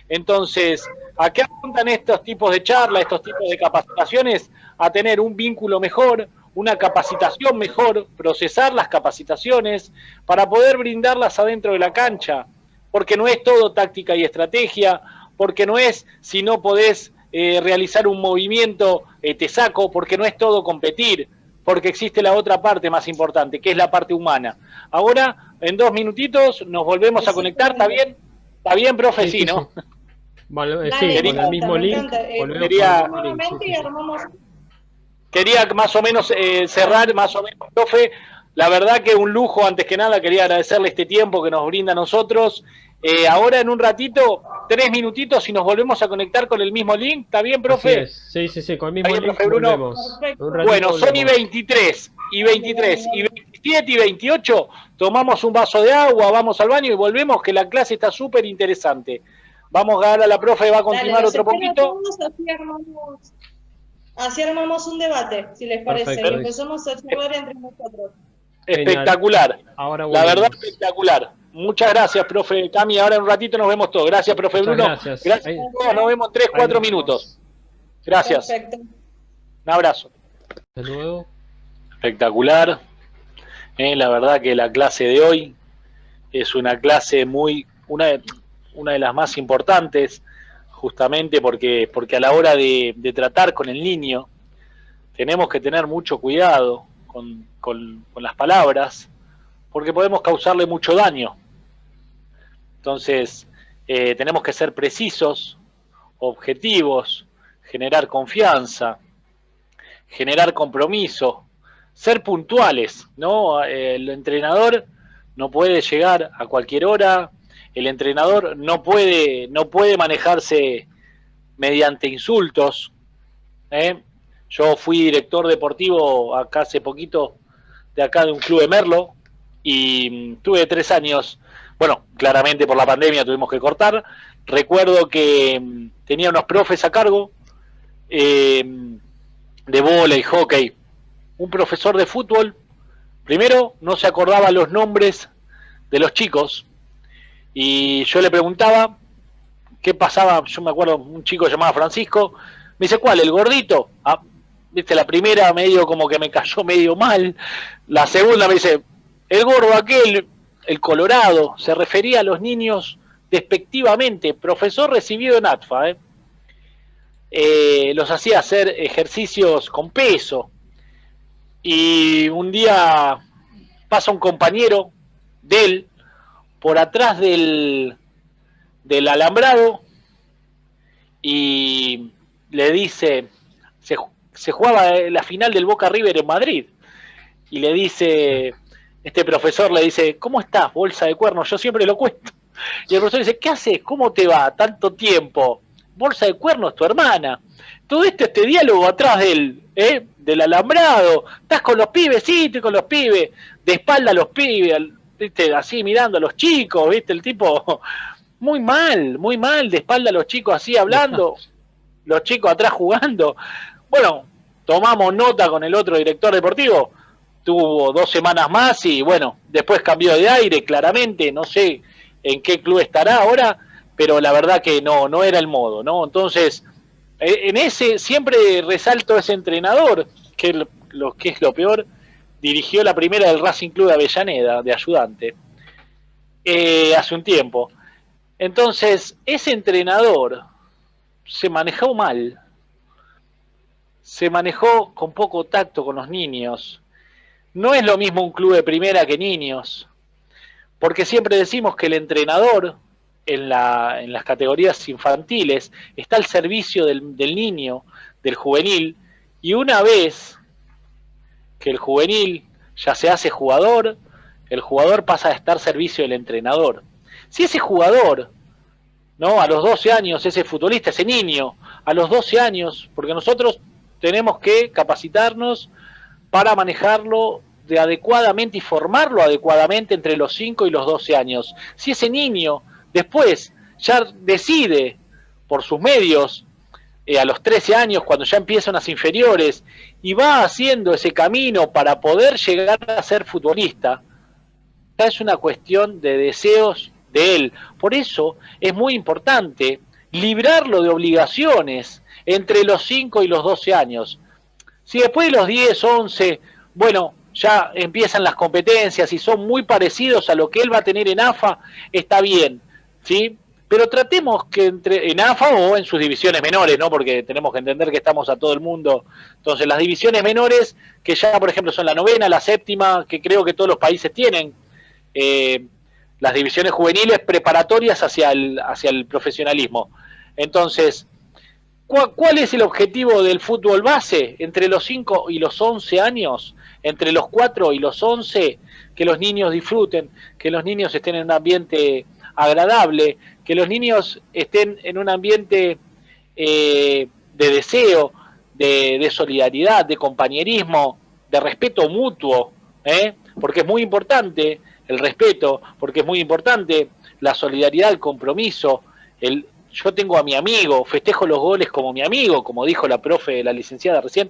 [SPEAKER 1] Entonces, ¿a qué apuntan estos tipos de charlas, estos tipos de capacitaciones? A tener un vínculo mejor, una capacitación mejor, procesar las capacitaciones para poder brindarlas adentro de la cancha, porque no es todo táctica y estrategia, porque no es si no podés realizar un movimiento, te saco, porque no es todo competir, porque existe la otra parte más importante, que es la parte humana. Ahora, en 2 minutitos, nos volvemos a conectar, ¿está bien? ¿Está bien, profe? Sí, ¿no?
[SPEAKER 2] Sí. Vale,
[SPEAKER 3] Dale,
[SPEAKER 2] sí,
[SPEAKER 3] me
[SPEAKER 2] con el
[SPEAKER 3] encanta,
[SPEAKER 2] mismo
[SPEAKER 3] me
[SPEAKER 2] link.
[SPEAKER 3] encanta.
[SPEAKER 2] Volvemos
[SPEAKER 1] Quería-
[SPEAKER 2] con el mismo link, sí,
[SPEAKER 3] Nuevamente
[SPEAKER 2] sí,
[SPEAKER 3] y
[SPEAKER 2] sí.
[SPEAKER 3] armamos.
[SPEAKER 1] Quería más o menos cerrar, más o menos, profe. La verdad que un lujo, antes que nada, quería agradecerle este tiempo que nos brinda a nosotros. Ahora en un ratito, 3 minutitos y nos volvemos a conectar con el mismo link. ¿Está bien,
[SPEAKER 2] Así
[SPEAKER 1] profe?
[SPEAKER 2] es, sí, sí, sí, con el
[SPEAKER 1] ¿Está
[SPEAKER 2] mismo
[SPEAKER 1] bien,
[SPEAKER 2] link
[SPEAKER 1] profe Bruno?
[SPEAKER 2] volvemos.
[SPEAKER 3] Perfecto.
[SPEAKER 2] Un ratito
[SPEAKER 1] Bueno, son y
[SPEAKER 2] volvemos.
[SPEAKER 1] 23, y 23, y 27 y 28. Tomamos un vaso de agua, vamos al baño y volvemos, que la clase está súper interesante. Vamos a dar a la profe, va a
[SPEAKER 3] Dale,
[SPEAKER 1] continuar
[SPEAKER 3] los
[SPEAKER 1] otro
[SPEAKER 3] espero a
[SPEAKER 1] poquito.
[SPEAKER 3] todos, así armamos un debate, si les parece,
[SPEAKER 2] Perfecto.
[SPEAKER 3] y empezamos a charlar entre nosotros.
[SPEAKER 1] Espectacular.
[SPEAKER 2] Ahora
[SPEAKER 1] La verdad,
[SPEAKER 2] volvemos.
[SPEAKER 1] espectacular. Muchas gracias, profe Cami. Ahora en un ratito nos vemos todos. Gracias, profe
[SPEAKER 2] Muchas
[SPEAKER 1] Bruno.
[SPEAKER 2] gracias.
[SPEAKER 1] Gracias
[SPEAKER 2] Ahí-
[SPEAKER 1] a todos. Nos vemos en 3,
[SPEAKER 2] ahí
[SPEAKER 1] 4
[SPEAKER 2] nos
[SPEAKER 1] minutos. Gracias.
[SPEAKER 3] Perfecto.
[SPEAKER 1] Un abrazo.
[SPEAKER 2] De nuevo.
[SPEAKER 1] Espectacular. La verdad que la clase de hoy es una clase una de las más importantes, justamente porque a la hora de tratar con el niño tenemos que tener mucho cuidado con las palabras, porque podemos causarle mucho daño. Entonces, tenemos que ser precisos, objetivos, generar confianza, generar compromiso, ser puntuales, ¿no? El entrenador no puede llegar a cualquier hora, el entrenador no puede manejarse mediante insultos. ¿eh? Yo fui director deportivo acá hace poquito, de acá de un club de Merlo, y tuve 3 años, bueno, claramente por la pandemia tuvimos que cortar. Recuerdo que tenía unos profes a cargo de vóley, hockey, un profesor de fútbol. Primero no se acordaba los nombres de los chicos y yo le preguntaba qué pasaba. Yo me acuerdo un chico llamado Francisco, me dice, ¿cuál? ¿El gordito? Ah, viste, la primera medio como que me cayó medio mal, la segunda me dice, el gordo aquel, el colorado. Se refería a los niños despectivamente, profesor recibido en ATFA, los hacía hacer ejercicios con peso. Y un día pasa un compañero de él por atrás del alambrado y le dice, se jugaba la final del Boca River en Madrid, y le dice, este profesor le dice, ¿cómo estás, bolsa de cuernos? Yo siempre lo cuento. Y el profesor dice, ¿qué haces? ¿Cómo te va? Tanto tiempo. Bolsa de cuernos, tu hermana. Todo este diálogo atrás del alambrado. ¿Estás con los pibes? Sí, estoy con los pibes. De espalda a los pibes, ¿viste? Así mirando a los chicos, ¿viste? El tipo, muy mal, de espalda a los chicos así hablando, los chicos atrás jugando. Bueno, tomamos nota con el otro director deportivo, tuvo 2 semanas más y bueno, después cambió de aire, claramente, no sé en qué club estará ahora, pero la verdad que no era el modo, ¿no? Entonces, en ese siempre resalto ese entrenador, que es lo peor, dirigió la primera del Racing Club de Avellaneda, de ayudante, hace un tiempo. Entonces, ese entrenador se manejó mal, se manejó con poco tacto con los niños. No es lo mismo un club de primera que niños, porque siempre decimos que el entrenador en las categorías infantiles está al servicio del niño, del juvenil, y una vez que el juvenil ya se hace jugador, el jugador pasa a estar al servicio del entrenador. Si ese jugador, ¿no? A los 12 años, ese futbolista, ese niño, a los 12 años, porque nosotros tenemos que capacitarnos para manejarlo adecuadamente y formarlo adecuadamente entre los 5 y los 12 años. Si ese niño después ya decide por sus medios, a los 13 años, cuando ya empiezan las inferiores, y va haciendo ese camino para poder llegar a ser futbolista, ya es una cuestión de deseos de él. Por eso es muy importante librarlo de obligaciones entre los 5 y los 12 años. Si después de los 10, 11, bueno, ya empiezan las competencias y son muy parecidos a lo que él va a tener en AFA, está bien, ¿sí? Pero tratemos que en AFA o en sus divisiones menores, ¿no? Porque tenemos que entender que estamos a todo el mundo. Entonces, las divisiones menores, que ya, por ejemplo, son la 9ª, la 7ª, que creo que todos los países tienen, las divisiones juveniles preparatorias hacia el profesionalismo. Entonces, ¿cuál es el objetivo del fútbol base? Entre los 5 y los 11 años, entre los 4 y los 11, que los niños disfruten, que los niños estén en un ambiente agradable, que los niños estén en un ambiente de deseo, de solidaridad, de compañerismo, de respeto mutuo, porque es muy importante el respeto, porque es muy importante la solidaridad, el compromiso, yo tengo a mi amigo, festejo los goles como mi amigo, como dijo la profe, la licenciada recién,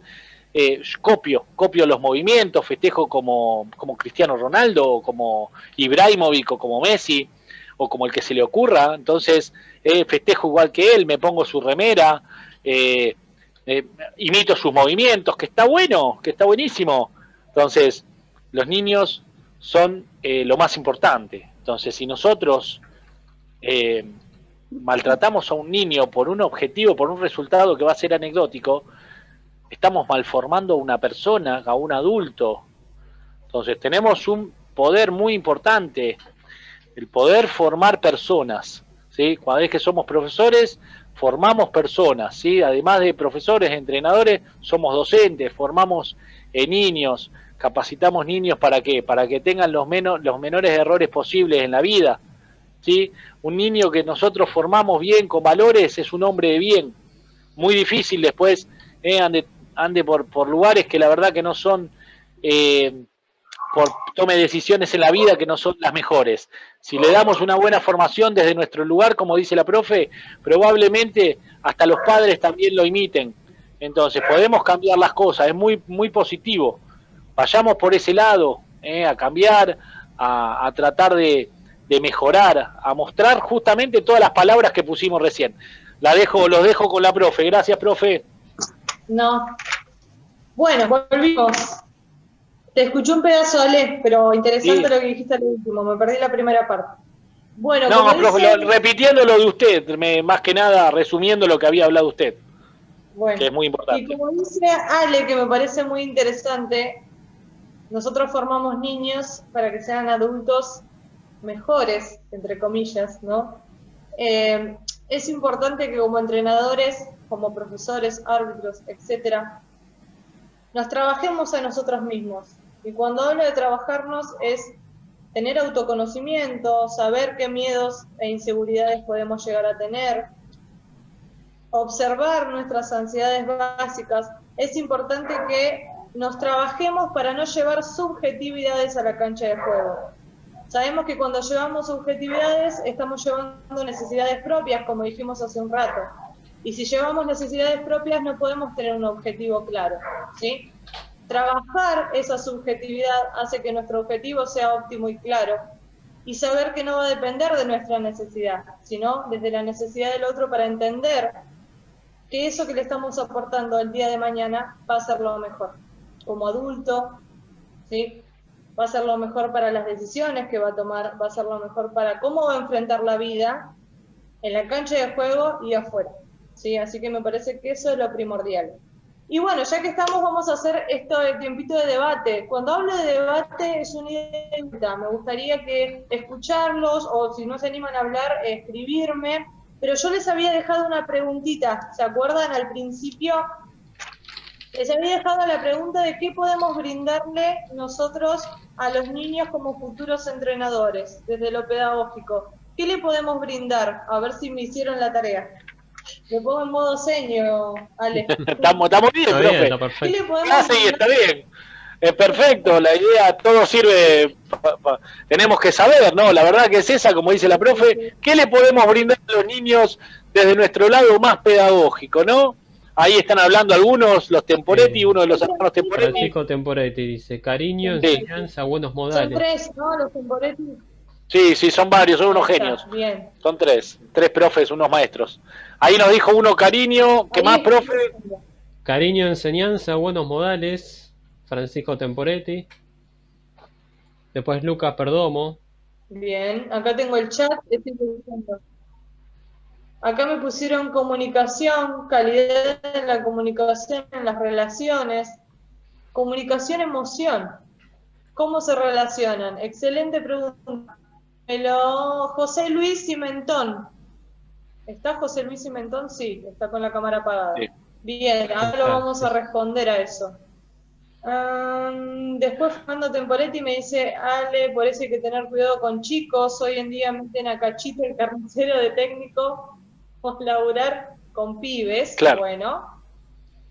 [SPEAKER 1] copio los movimientos, festejo como Cristiano Ronaldo, o como Ibrahimovic, o como Messi, o como el que se le ocurra. Entonces festejo igual que él, me pongo su remera, imito sus movimientos, que está bueno, que está buenísimo. Entonces los niños son lo más importante. Entonces si nosotros maltratamos a un niño por un objetivo, por un resultado que va a ser anecdótico, estamos malformando a una persona, a un adulto. Entonces tenemos un poder muy importante, el poder formar personas, ¿sí? Cada vez que somos profesores, formamos personas, ¿sí? Además de profesores, entrenadores, somos docentes, formamos niños, capacitamos niños ¿para qué? Para que tengan los menores errores posibles en la vida, ¿sí? Un niño que nosotros formamos bien, con valores, es un hombre de bien. Muy difícil después ande por lugares que la verdad que no son, tome decisiones en la vida que no son las mejores. Si le damos una buena formación desde nuestro lugar, como dice la profe, probablemente hasta los padres también lo imiten. Entonces podemos cambiar las cosas, es muy, muy positivo. Vayamos por ese lado, a cambiar, a tratar de mejorar, a mostrar justamente todas las palabras que pusimos recién. Los dejo con la profe. Gracias, profe.
[SPEAKER 3] No. Bueno, volvimos. Te escuché un pedazo, Ale, pero interesante lo que dijiste al último. Me perdí la primera parte. Bueno,
[SPEAKER 1] no, profe, repitiendo lo de usted, más que nada resumiendo lo que había hablado usted. Bueno, que es muy importante.
[SPEAKER 3] Y como dice Ale, que me parece muy interesante, nosotros formamos niños para que sean adultos mejores, entre comillas, ¿no? Es importante que como entrenadores, como profesores, árbitros, etcétera, nos trabajemos a nosotros mismos. Y cuando hablo de trabajarnos es tener autoconocimiento, saber qué miedos e inseguridades podemos llegar a tener, observar nuestras ansiedades básicas. Es importante que nos trabajemos para no llevar subjetividades a la cancha de juego. Sabemos que cuando llevamos subjetividades estamos llevando necesidades propias, como dijimos hace un rato. Y si llevamos necesidades propias no podemos tener un objetivo claro, ¿sí? Trabajar esa subjetividad hace que nuestro objetivo sea óptimo y claro. Y saber que no va a depender de nuestra necesidad, sino desde la necesidad del otro, para entender que eso que le estamos aportando el día de mañana va a ser lo mejor. Como adulto, ¿sí? Va a ser lo mejor para las decisiones que va a tomar, va a ser lo mejor para cómo va a enfrentar la vida en la cancha de juego y afuera, ¿sí? Así que me parece que eso es lo primordial. Y bueno, ya que estamos, vamos a hacer esto de tiempito de debate. Cuando hablo de debate es una idea, me gustaría que escucharlos, o si no se animan a hablar, escribirme. Pero yo les había dejado una preguntita, ¿se acuerdan al principio? Les había dejado la pregunta de qué podemos brindarle nosotros a los niños como futuros entrenadores, desde lo pedagógico. ¿Qué le podemos brindar? A ver si me hicieron la tarea. Me pongo en modo seño, Ale.
[SPEAKER 1] Estamos bien,
[SPEAKER 2] está
[SPEAKER 1] profe.
[SPEAKER 2] Bien, está perfecto.
[SPEAKER 3] ¿Qué le podemos
[SPEAKER 1] Sí, está bien. Es perfecto, la idea, todo sirve, tenemos que saber, ¿no? La verdad que es esa, como dice la profe, ¿qué le podemos brindar a los niños desde nuestro lado más pedagógico, ¿no? Ahí están hablando algunos, los Temporetti, uno de los hermanos Temporetti.
[SPEAKER 2] Francisco Temporetti dice, cariño,
[SPEAKER 1] Sí.
[SPEAKER 2] enseñanza, buenos modales.
[SPEAKER 3] Son tres, ¿no? Los Temporetti.
[SPEAKER 1] Sí, sí, son varios, son unos
[SPEAKER 3] Ahí está,
[SPEAKER 1] genios.
[SPEAKER 3] bien.
[SPEAKER 1] Son tres profes, unos maestros. Ahí nos dijo uno cariño, ¿qué
[SPEAKER 3] Ahí
[SPEAKER 1] más,
[SPEAKER 3] estoy
[SPEAKER 1] profe?
[SPEAKER 3] pensando.
[SPEAKER 2] Cariño, enseñanza, buenos modales, Francisco Temporetti. Después Lucas Perdomo.
[SPEAKER 3] Bien, acá tengo el chat, estoy pensando. Acá me pusieron comunicación, calidad en la comunicación, en las relaciones, comunicación, emoción. ¿Cómo se relacionan? Excelente pregunta. José Luis Cimentón. ¿Está José Luis Cimentón? Sí, está con la cámara apagada.
[SPEAKER 1] Sí.
[SPEAKER 3] Bien, ahora lo
[SPEAKER 2] Está,
[SPEAKER 3] vamos
[SPEAKER 2] sí.
[SPEAKER 3] a responder a eso. Después Fernando Temporetti me dice, Ale, por eso hay que tener cuidado con chicos. Hoy en día meten a Cachito, el carnicero de técnico, o laburar con pibes.
[SPEAKER 1] Claro.
[SPEAKER 3] Bueno,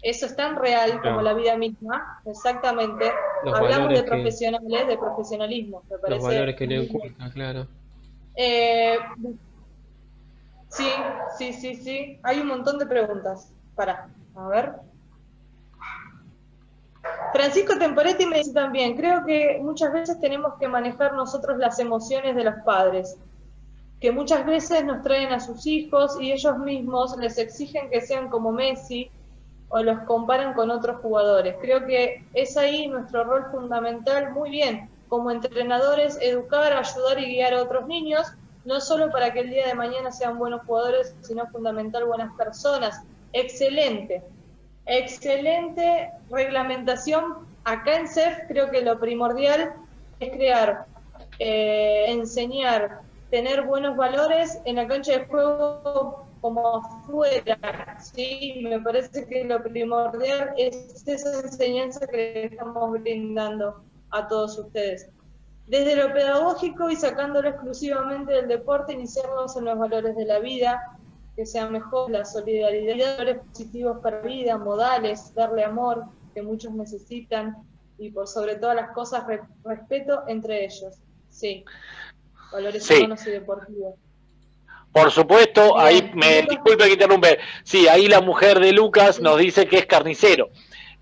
[SPEAKER 3] eso es tan real como la vida misma, exactamente.
[SPEAKER 2] Los
[SPEAKER 3] Hablamos de
[SPEAKER 2] valores que,
[SPEAKER 3] profesionales, de profesionalismo, me
[SPEAKER 2] los
[SPEAKER 3] parece.
[SPEAKER 2] valores que le inculca, claro.
[SPEAKER 3] Sí, sí, sí, sí. Hay un montón de preguntas. A ver. Francisco Temporetti me dice también, creo que muchas veces tenemos que manejar nosotros las emociones de los padres, que muchas veces nos traen a sus hijos y ellos mismos les exigen que sean como Messi o los comparan con otros jugadores. Creo que es ahí nuestro rol fundamental, muy bien, como entrenadores, educar, ayudar y guiar a otros niños, no solo para que el día de mañana sean buenos jugadores, sino fundamental buenas personas. Excelente. Excelente reglamentación. Acá en CEF creo que lo primordial es crear, enseñar, tener buenos valores en la cancha de juego como afuera, ¿sí? Me parece que lo primordial es esa enseñanza que le estamos brindando a todos ustedes. Desde lo pedagógico y sacándolo exclusivamente del deporte, iniciarnos en los valores de la vida, que sea mejor la solidaridad, valores positivos para la vida, modales, darle amor, que muchos necesitan, y por sobre todas las cosas, respeto entre ellos. Sí, valores
[SPEAKER 1] Sí.
[SPEAKER 3] humanos y deportivos.
[SPEAKER 1] Por supuesto,
[SPEAKER 3] Bien,
[SPEAKER 1] ahí me disculpe que interrumpe. Sí, ahí la mujer de Lucas nos dice que es carnicero.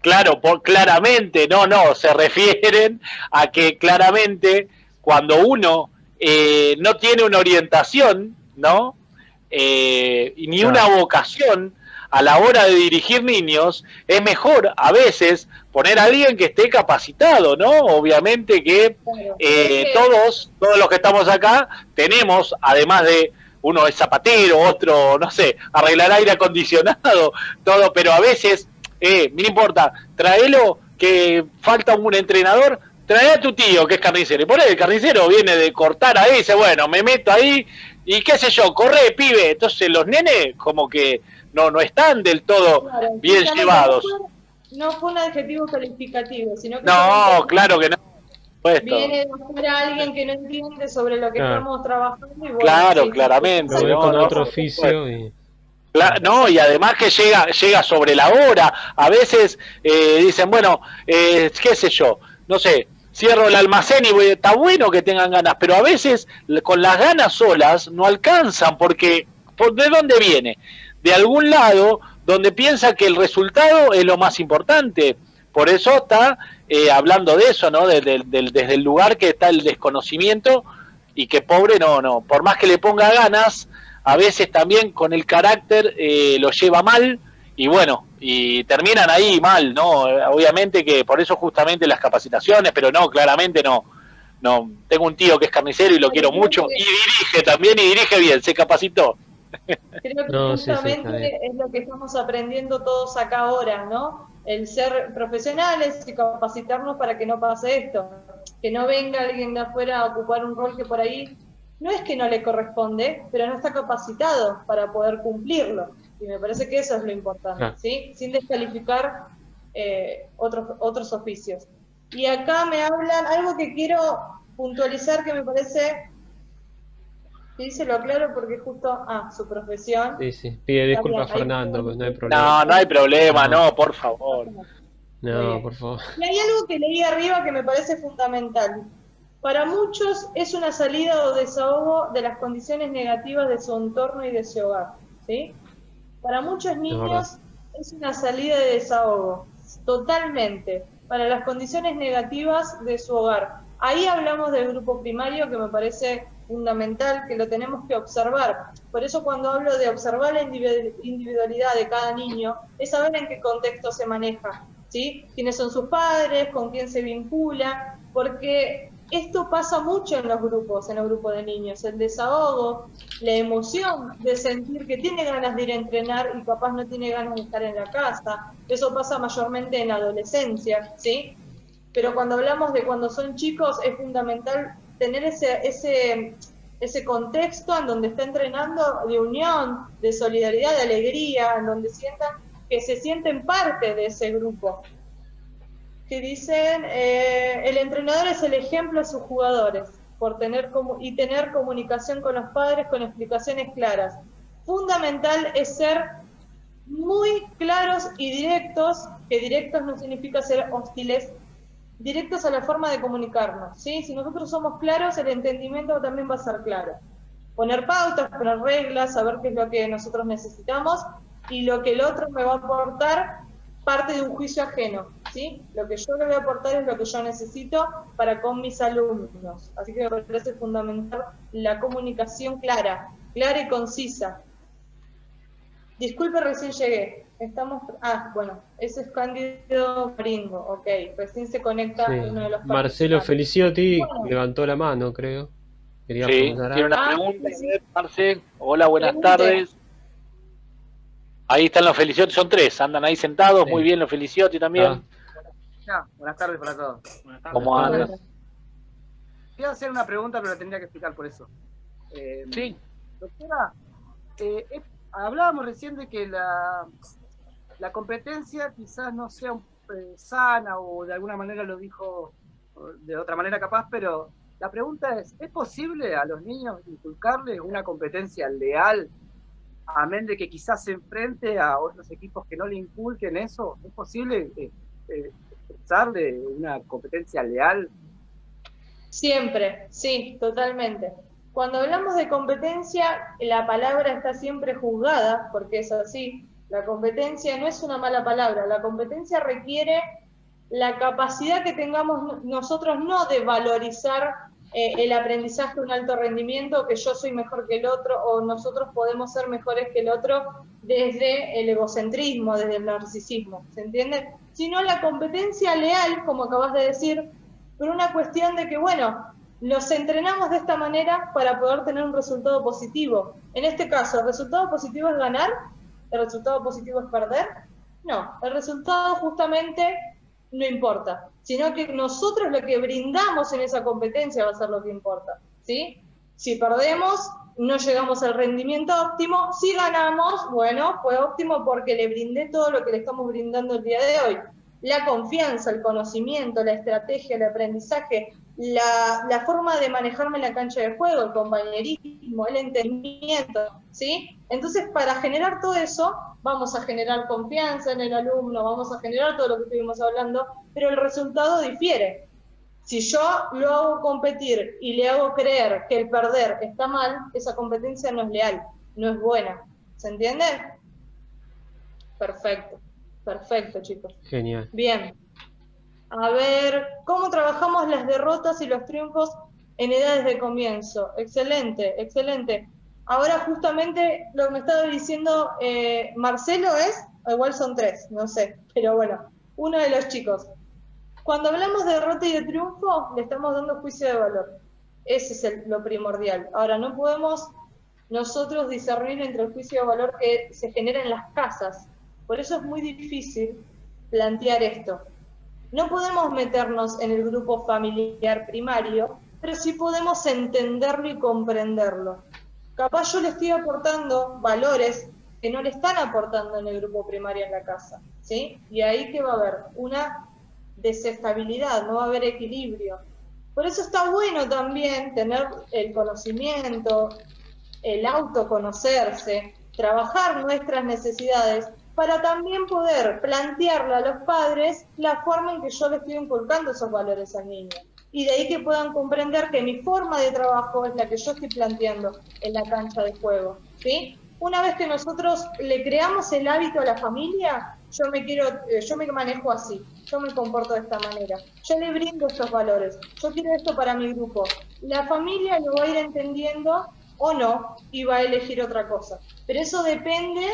[SPEAKER 1] Claro, claramente, no, se refieren a que claramente cuando uno no tiene una orientación, ¿no? Ni una
[SPEAKER 2] Claro.
[SPEAKER 1] vocación a la hora de dirigir niños, es mejor a veces poner a alguien que esté capacitado, ¿no? Obviamente que todos los que estamos acá tenemos, además de uno es zapatero, otro, no sé, arreglar aire acondicionado, todo, pero a veces, no importa, traelo, que falta un entrenador, trae a tu tío que es carnicero, y por ahí el carnicero viene de cortar ahí, dice, bueno, me meto ahí, y qué sé yo, corre, pibe, entonces los nenes como que no están del todo bien llevados.
[SPEAKER 3] No fue un adjetivo calificativo, sino que
[SPEAKER 1] no, claro que no.
[SPEAKER 3] Viene de afuera alguien que no entiende sobre lo que estamos trabajando. Y bueno,
[SPEAKER 1] claro,
[SPEAKER 3] sí,
[SPEAKER 1] claramente.
[SPEAKER 2] Lo ve con otro oficio y...
[SPEAKER 1] No, y además que llega sobre la hora. A veces dicen, bueno, qué sé yo, no sé, cierro el almacén y está bueno que tengan ganas, pero a veces con las ganas solas no alcanzan, porque ¿de dónde viene? De algún lado donde piensa que el resultado es lo más importante. Por eso está hablando de eso, ¿no? Desde el lugar que está el desconocimiento y que pobre no, por más que le ponga ganas, a veces también con el carácter lo lleva mal y bueno, y terminan ahí mal, ¿no? Obviamente que por eso justamente las capacitaciones, pero no, claramente no. Tengo un tío que es carnicero y lo quiero mucho y dirige también y dirige bien, se capacitó.
[SPEAKER 3] Creo que justamente es lo que estamos aprendiendo todos acá ahora, ¿no? El ser profesionales y capacitarnos para que no pase esto. Que no venga alguien de afuera a ocupar un rol que por ahí no es que no le corresponde, pero no está capacitado para poder cumplirlo. Y me parece que eso es lo importante, ¿sí? Sin descalificar otros oficios. Y acá me hablan, algo que quiero puntualizar que me parece... Sí, se lo aclaro porque justo, su profesión.
[SPEAKER 2] Sí, pide disculpas Fernando, pues no hay problema.
[SPEAKER 1] No hay problema, no, por favor.
[SPEAKER 2] No, por favor.
[SPEAKER 3] Y hay algo que leí arriba que me parece fundamental. Para muchos es una salida o desahogo de las condiciones negativas de su entorno y de su hogar, ¿sí? Para muchos niños es una salida de desahogo, totalmente, para las condiciones negativas de su hogar. Ahí hablamos del grupo primario, que me parece fundamental que lo tenemos que observar. Por eso cuando hablo de observar la individualidad de cada niño, es saber en qué contexto se maneja, ¿sí? Quiénes son sus padres, con quién se vincula, porque esto pasa mucho en los grupos de niños, el desahogo, la emoción de sentir que tiene ganas de ir a entrenar y capaz no tiene ganas de estar en la casa. Eso pasa mayormente en la adolescencia, ¿sí? Pero cuando hablamos de cuando son chicos es fundamental tener ese contexto en donde está entrenando de unión, de solidaridad, de alegría, en donde sientan que se sienten parte de ese grupo. Que dicen, el entrenador es el ejemplo a sus jugadores por tener comunicación con los padres con explicaciones claras. Fundamental es ser muy claros y directos, que directos no significa ser hostiles, directos a la forma de comunicarnos, ¿sí? Si nosotros somos claros, el entendimiento también va a ser claro. Poner pautas, poner reglas, saber qué es lo que nosotros necesitamos y lo que el otro me va a aportar parte de un juicio ajeno, ¿sí? Lo que yo le voy a aportar es lo que yo necesito para con mis alumnos. Así que me parece fundamental la comunicación clara y concisa. Disculpe, recién llegué. Bueno, ese es Cándido Maringo, ok. Recién se conecta uno de los
[SPEAKER 2] Marcelo Feliciotti levantó la mano, creo. Quería preguntar
[SPEAKER 1] tiene una pregunta, Marce. Hola, buenas tardes. Ahí están los Feliciotti, son 3, andan ahí sentados, muy bien los Feliciotti también.
[SPEAKER 4] Buenas tardes para todos.
[SPEAKER 1] ¿Cómo andan?
[SPEAKER 4] Quiero hacer una pregunta, pero la tendría que explicar por eso.
[SPEAKER 1] Sí.
[SPEAKER 4] Doctora, hablábamos recién de que la competencia quizás no sea sana, o de alguna manera lo dijo de otra manera capaz, pero la pregunta es posible a los niños inculcarles una competencia leal, amén de que quizás se enfrente a otros equipos que no le inculquen eso? ¿Es posible pensar de una competencia leal?
[SPEAKER 3] Siempre, sí, totalmente. Cuando hablamos de competencia, la palabra está siempre juzgada, porque es así. La competencia no es una mala palabra, la competencia requiere la capacidad que tengamos nosotros no de valorizar el aprendizaje de un alto rendimiento, que yo soy mejor que el otro, o nosotros podemos ser mejores que el otro desde el egocentrismo, desde el narcisismo, ¿se entiende? Sino la competencia leal, como acabas de decir, por una cuestión de que, bueno, nos entrenamos de esta manera para poder tener un resultado positivo. En este caso, ¿el resultado positivo es ganar? ¿El resultado positivo es perder? No, el resultado justamente no importa, sino que nosotros lo que brindamos en esa competencia va a ser lo que importa, ¿sí? Si perdemos, no llegamos al rendimiento óptimo. Si ganamos, bueno, fue óptimo porque le brindé todo lo que le estamos brindando el día de hoy. La confianza, el conocimiento, la estrategia, el aprendizaje, la forma de manejarme en la cancha de juego, el compañerismo, el entendimiento, ¿sí? Entonces, para generar todo eso, vamos a generar confianza en el alumno, vamos a generar todo lo que estuvimos hablando, pero el resultado difiere. Si yo lo hago competir y le hago creer que el perder está mal, esa competencia no es leal, no es buena. ¿Se entiende? Perfecto. Perfecto, chicos.
[SPEAKER 2] Genial.
[SPEAKER 3] Bien. A ver, ¿cómo trabajamos las derrotas y los triunfos en edades de comienzo? Excelente, excelente. Ahora justamente lo que me estaba diciendo Marcelo es, o igual son 3, no sé, pero bueno, uno de los chicos. Cuando hablamos de derrota y de triunfo, le estamos dando juicio de valor. Ese es lo primordial. Ahora, no podemos nosotros discernir entre el juicio de valor que se genera en las casas. Por eso es muy difícil plantear esto. No podemos meternos en el grupo familiar primario, pero sí podemos entenderlo y comprenderlo. Capaz yo le estoy aportando valores que no le están aportando en el grupo primario en la casa, ¿sí? Y ahí que va a haber una desestabilidad, no va a haber equilibrio. Por eso está bueno también tener el conocimiento, el autoconocerse, trabajar nuestras necesidades, para también poder plantearle a los padres la forma en que yo le estoy inculcando esos valores al niño. Y de ahí que puedan comprender que mi forma de trabajo es la que yo estoy planteando en la cancha de juego, ¿sí? Una vez que nosotros le creamos el hábito a la familia, yo me manejo así, yo me comporto de esta manera, yo le brindo estos valores, yo quiero esto para mi grupo. la familia lo va a ir entendiendo o no, y va a elegir otra cosa. Pero eso depende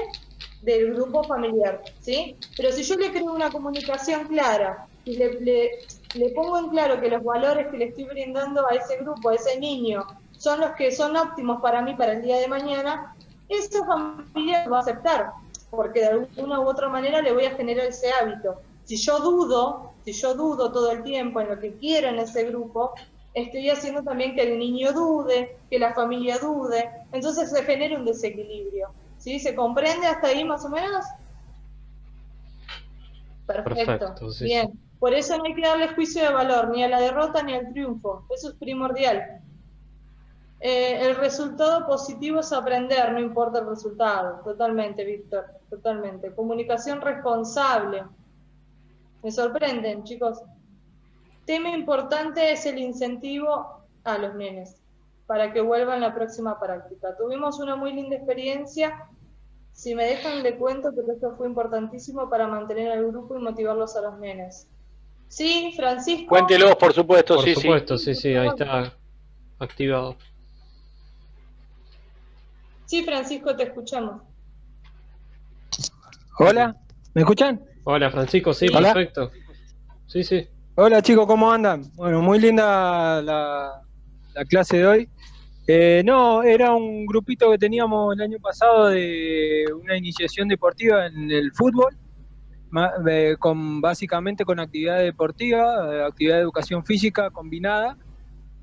[SPEAKER 3] del grupo familiar, ¿sí? Pero si yo le creo una comunicación clara, y le pongo en claro que los valores que le estoy brindando a ese grupo, a ese niño, son los que son óptimos para mí para el día de mañana, esa familia lo va a aceptar, porque de alguna u otra manera le voy a generar ese hábito. Si yo dudo todo el tiempo en lo que quiero en ese grupo, estoy haciendo también que el niño dude, que la familia dude, entonces se genera un desequilibrio. ¿Sí? ¿Se comprende hasta ahí más o menos? Perfecto. Sí, bien. Sí. Por eso no hay que darle juicio de valor, ni a la derrota ni al triunfo. Eso es primordial. El resultado positivo es aprender, no importa el resultado. Totalmente, Víctor. Totalmente. Comunicación responsable. Me sorprenden, chicos. Tema importante es el incentivo a los nenes para que vuelvan la próxima práctica. Tuvimos una muy linda experiencia. Si me dejan, le cuento que esto fue importantísimo para mantener al grupo y motivarlos a los nenes. ¿Sí, Francisco?
[SPEAKER 1] Cuéntelos, por supuesto,
[SPEAKER 2] por supuesto, sí, ahí está activado.
[SPEAKER 3] Sí, Francisco, te escuchamos.
[SPEAKER 5] Hola, ¿me escuchan?
[SPEAKER 2] Hola, Francisco, sí,
[SPEAKER 5] ¿Hola?
[SPEAKER 2] Perfecto. Sí.
[SPEAKER 5] Hola, chicos, ¿cómo andan? Bueno, muy linda la clase de hoy. No, era un grupito que teníamos el año pasado de una iniciación deportiva en el fútbol, básicamente con actividad deportiva, actividad de educación física combinada.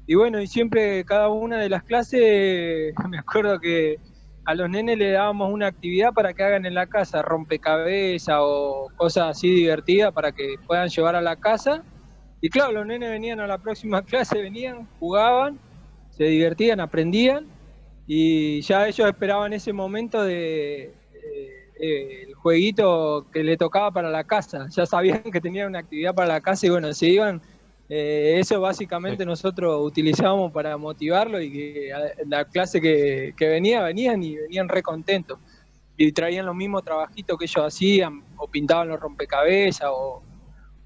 [SPEAKER 5] Y bueno, y siempre cada una de las clases, me acuerdo que a los nenes le dábamos una actividad para que hagan en la casa, rompecabezas o cosas así divertidas para que puedan llevar a la casa. Y claro, los nenes venían a la próxima clase, venían, jugaban, se divertían, aprendían, y ya ellos esperaban ese momento el jueguito que le tocaba para la casa. Ya sabían que tenían una actividad para la casa y bueno, se iban. Eso básicamente nosotros utilizábamos para motivarlo, y que la clase que venían y venían re contentos. Y traían los mismos trabajitos que ellos hacían, o pintaban los rompecabezas,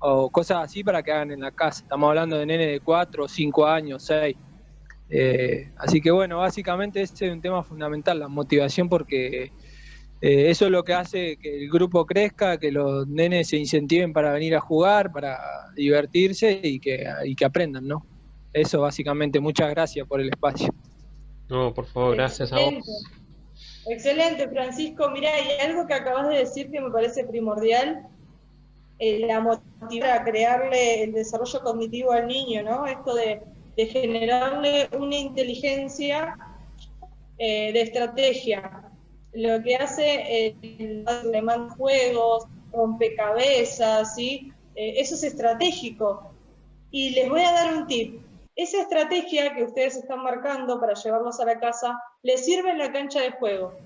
[SPEAKER 5] o cosas así para que hagan en la casa. Estamos hablando de nenes de 4, 5 años, 6. Así que bueno, básicamente ese es un tema fundamental, la motivación, porque eso es lo que hace que el grupo crezca, que los nenes se incentiven para venir a jugar, para divertirse y que aprendan, ¿no? Eso básicamente. Muchas gracias por el espacio.
[SPEAKER 2] No, por favor, gracias a vos.
[SPEAKER 3] Excelente, Francisco. Mirá, hay algo que acabas de decir que me parece primordial, la motivar a crearle el desarrollo cognitivo al niño, ¿no? Esto de generarle una inteligencia de estrategia. Lo que hace le manda juegos, rompecabezas, ¿sí? Eso es estratégico. Y les voy a dar un tip. Esa estrategia que ustedes están marcando para llevarlos a la casa, les sirve en la cancha de juego.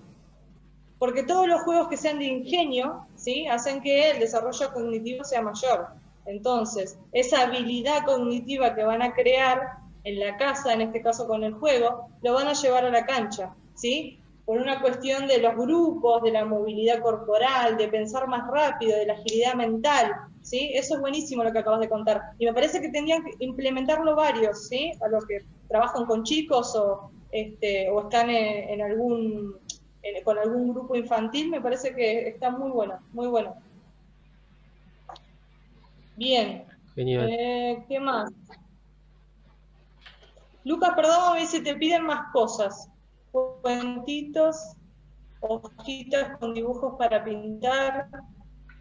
[SPEAKER 3] Porque todos los juegos que sean de ingenio, ¿sí? Hacen que el desarrollo cognitivo sea mayor. Entonces, esa habilidad cognitiva que van a crear en la casa, en este caso con el juego, lo van a llevar a la cancha, ¿sí? Por una cuestión de los grupos, de la movilidad corporal, de pensar más rápido, de la agilidad mental, ¿sí? Eso es buenísimo lo que acabas de contar. Y me parece que tendrían que implementarlo varios, ¿sí? A los que trabajan con chicos o están con algún grupo infantil, me parece que está muy bueno, muy bueno. Bien.
[SPEAKER 2] Genial.
[SPEAKER 3] ¿Qué más? Lucas, perdón, a veces te piden más cosas. Cuentitos, hojitas con dibujos para pintar,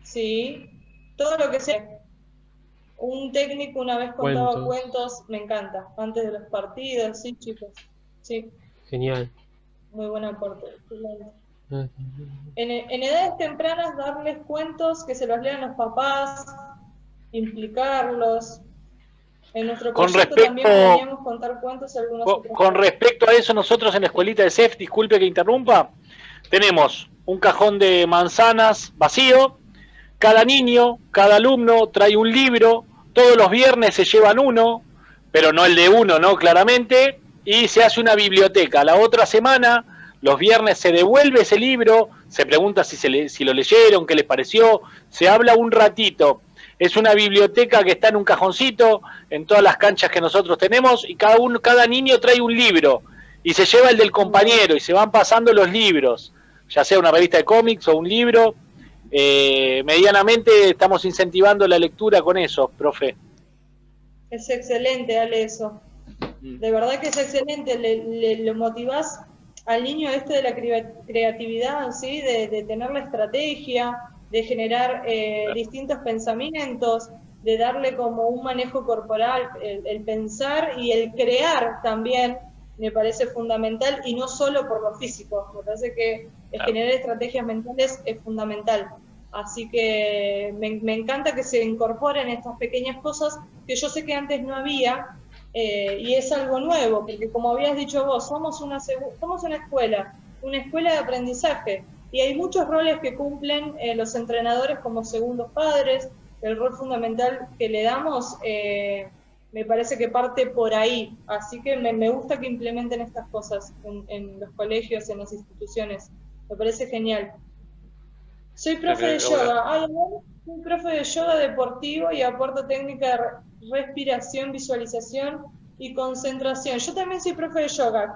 [SPEAKER 3] sí, todo lo que sea. Un técnico una vez contaba cuentos, me encanta, antes de los partidos, sí, chicos, sí.
[SPEAKER 2] Genial.
[SPEAKER 3] Muy buen aporte. En edades tempranas darles cuentos que se los lean los papás, implicarlos. En nuestro proyecto también podríamos contar cuentos algunos
[SPEAKER 1] con respecto a eso, nosotros en la escuelita de CEF, disculpe que interrumpa, tenemos un cajón de manzanas vacío, cada niño, cada alumno trae un libro, todos los viernes se llevan uno, pero no el de uno, ¿no? Claramente, y se hace una biblioteca. La otra semana, los viernes se devuelve ese libro, se pregunta si lo leyeron, qué les pareció, se habla un ratito. es una biblioteca que está en un cajoncito, en todas las canchas que nosotros tenemos, y cada niño trae un libro, y se lleva el del compañero, y se van pasando los libros, ya sea una revista de cómics o un libro. Medianamente estamos incentivando la lectura con eso, profe.
[SPEAKER 3] Es excelente, Ale, eso. De verdad que es excelente, lo motivás al niño de la creatividad, ¿sí? De tener la estrategia, de generar distintos pensamientos, de darle como un manejo corporal, el pensar y el crear también, me parece fundamental, y no solo por lo físico, me parece que generar estrategias mentales es fundamental. Así que me encanta que se incorporen estas pequeñas cosas que yo sé que antes no había, y es algo nuevo, porque como habías dicho vos, somos una escuela de aprendizaje, y hay muchos roles que cumplen los entrenadores como segundos padres. El rol fundamental que le damos me parece que parte por ahí, así que me gusta que implementen estas cosas en los colegios, en las instituciones, me parece genial. Soy profe de yoga. Soy profe de yoga deportivo y aporto técnica de respiración, visualización y concentración. Yo también soy profe de yoga.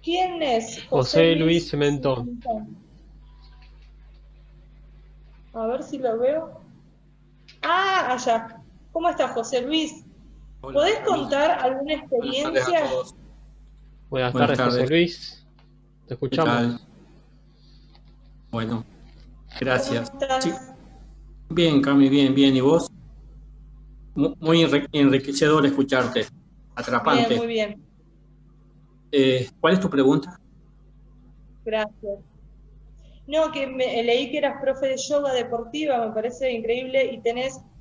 [SPEAKER 3] ¿Quién es?
[SPEAKER 2] José Luis Cementón.
[SPEAKER 3] A ver si lo veo. Ah, allá. ¿Cómo estás, José Luis?
[SPEAKER 6] Hola,
[SPEAKER 3] ¿Podés contar alguna experiencia?
[SPEAKER 2] Buenas tardes, José Luis. Te escuchamos.
[SPEAKER 6] Bueno, gracias.
[SPEAKER 3] ¿Cómo estás?
[SPEAKER 6] Sí. Bien, Cami, bien. ¿Y vos? Muy enriquecedor escucharte. Atrapante.
[SPEAKER 3] Bien, muy bien.
[SPEAKER 6] ¿Cuál es tu pregunta?
[SPEAKER 3] Gracias. No, que leí que eras profe de yoga deportiva, me parece increíble, y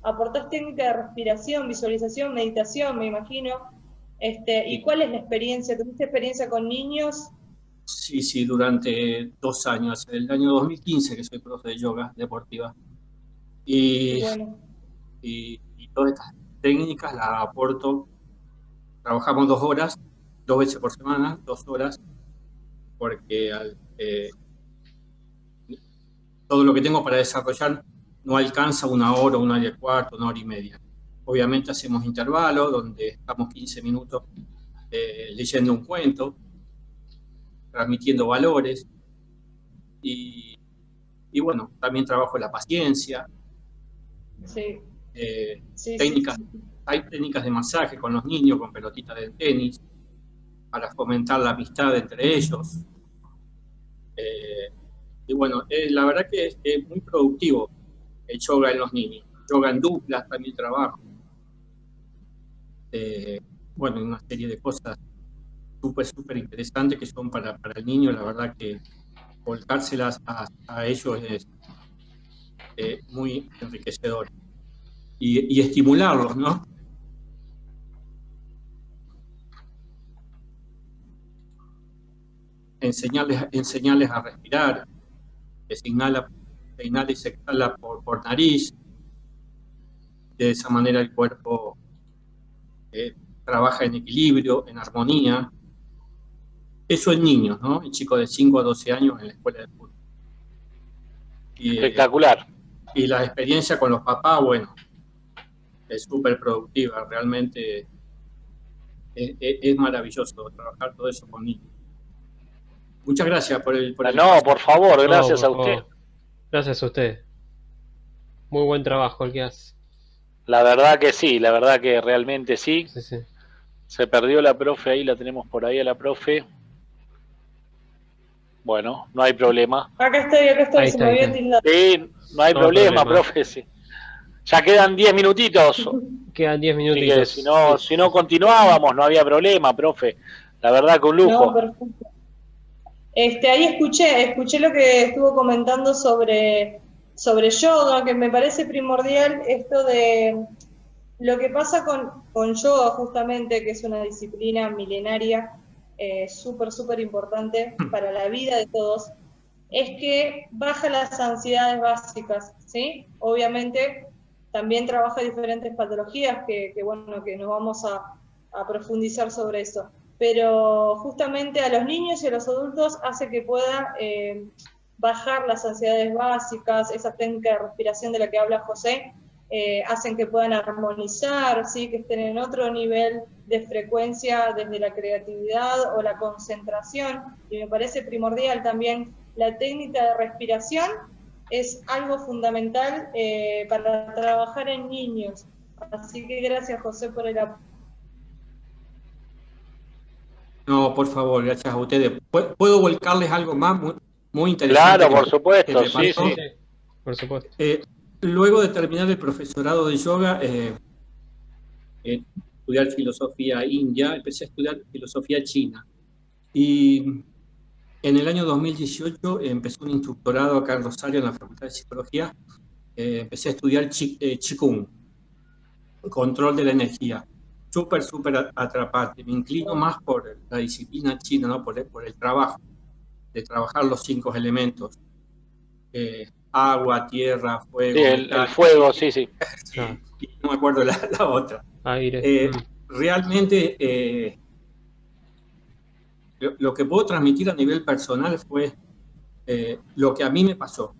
[SPEAKER 3] aportás técnica de respiración, visualización, meditación, me imagino. ¿Y cuál es la experiencia? ¿Tuviste experiencia con niños?
[SPEAKER 6] Sí, durante 2 años, el año 2015 que soy profe de yoga deportiva. Y todas estas técnicas las aporto. Trabajamos 2 horas, 2 veces por semana, 2 horas, porque todo lo que tengo para desarrollar no alcanza 1 hora, 1 hora y cuarto, 1 hora y media. Obviamente hacemos intervalos donde estamos 15 minutos leyendo un cuento, transmitiendo valores, y bueno, también trabajo la paciencia.
[SPEAKER 3] Sí.
[SPEAKER 6] Técnicas. Hay técnicas de masaje con los niños, con pelotitas de tenis, para fomentar la amistad entre ellos. Y bueno, la verdad que es muy productivo el yoga en los niños. Yoga en duplas también trabajo. Bueno, una serie de cosas súper interesantes que son para el niño. La verdad que volcárselas a ellos es muy enriquecedor. Y estimularlos, ¿no? Enseñarles a respirar, que se inhala y se exhala por nariz. De esa manera el cuerpo trabaja en equilibrio, en armonía. Eso en niños, ¿no? El chico de 5 a 12 años en la escuela de fútbol.
[SPEAKER 1] Espectacular.
[SPEAKER 6] Y la experiencia con los papás, bueno, es súper productiva, realmente es maravilloso trabajar todo eso con niños. Muchas gracias por el
[SPEAKER 1] No, por favor, gracias a usted.
[SPEAKER 2] Gracias a usted. Muy buen trabajo el que hace.
[SPEAKER 1] La verdad que sí, la verdad que realmente sí.
[SPEAKER 2] Sí.
[SPEAKER 1] Se perdió la profe, ahí la tenemos por ahí a la profe. Bueno, no hay problema.
[SPEAKER 3] Acá estoy, se me había tildado.
[SPEAKER 1] Sí, no hay problema, profe, sí. Ya quedan 10 minutitos.
[SPEAKER 2] Quedan 10 minutitos.
[SPEAKER 1] Así que si no continuábamos, no había problema, profe. La verdad que un lujo.
[SPEAKER 3] No, perfecto. Ahí escuché lo que estuvo comentando sobre yoga, que me parece primordial esto de lo que pasa con yoga, justamente, que es una disciplina milenaria, súper importante para la vida de todos, es que baja las ansiedades básicas, ¿sí? Obviamente también trabaja diferentes patologías que nos vamos a profundizar sobre eso. Pero justamente a los niños y a los adultos hace que pueda bajar las ansiedades básicas, esa técnica de respiración de la que habla José, hacen que puedan armonizar, ¿sí? Que estén en otro nivel de frecuencia desde la creatividad o la concentración, y me parece primordial también la técnica de respiración, es algo fundamental para trabajar en niños. Así que gracias, José, por el apoyo.
[SPEAKER 6] No, por favor, gracias a ustedes. ¿Puedo volcarles algo más muy interesante?
[SPEAKER 1] Claro, por supuesto, sí.
[SPEAKER 2] Por supuesto.
[SPEAKER 6] Luego de terminar el profesorado de yoga, estudiar filosofía india, empecé a estudiar filosofía china. Y en el año 2018 empecé un instructorado acá en Rosario, en la Facultad de Psicología. Empecé a estudiar Qigong, control de la energía. Súper atrapante. Me inclino más por la disciplina china, ¿no? por el trabajo, de trabajar los 5 elementos. Agua, tierra, fuego.
[SPEAKER 1] Sí, el fuego, sí.
[SPEAKER 6] Sí, no me acuerdo la otra.
[SPEAKER 2] Aire.
[SPEAKER 6] Realmente, lo que puedo transmitir a nivel personal fue lo que a mí me pasó.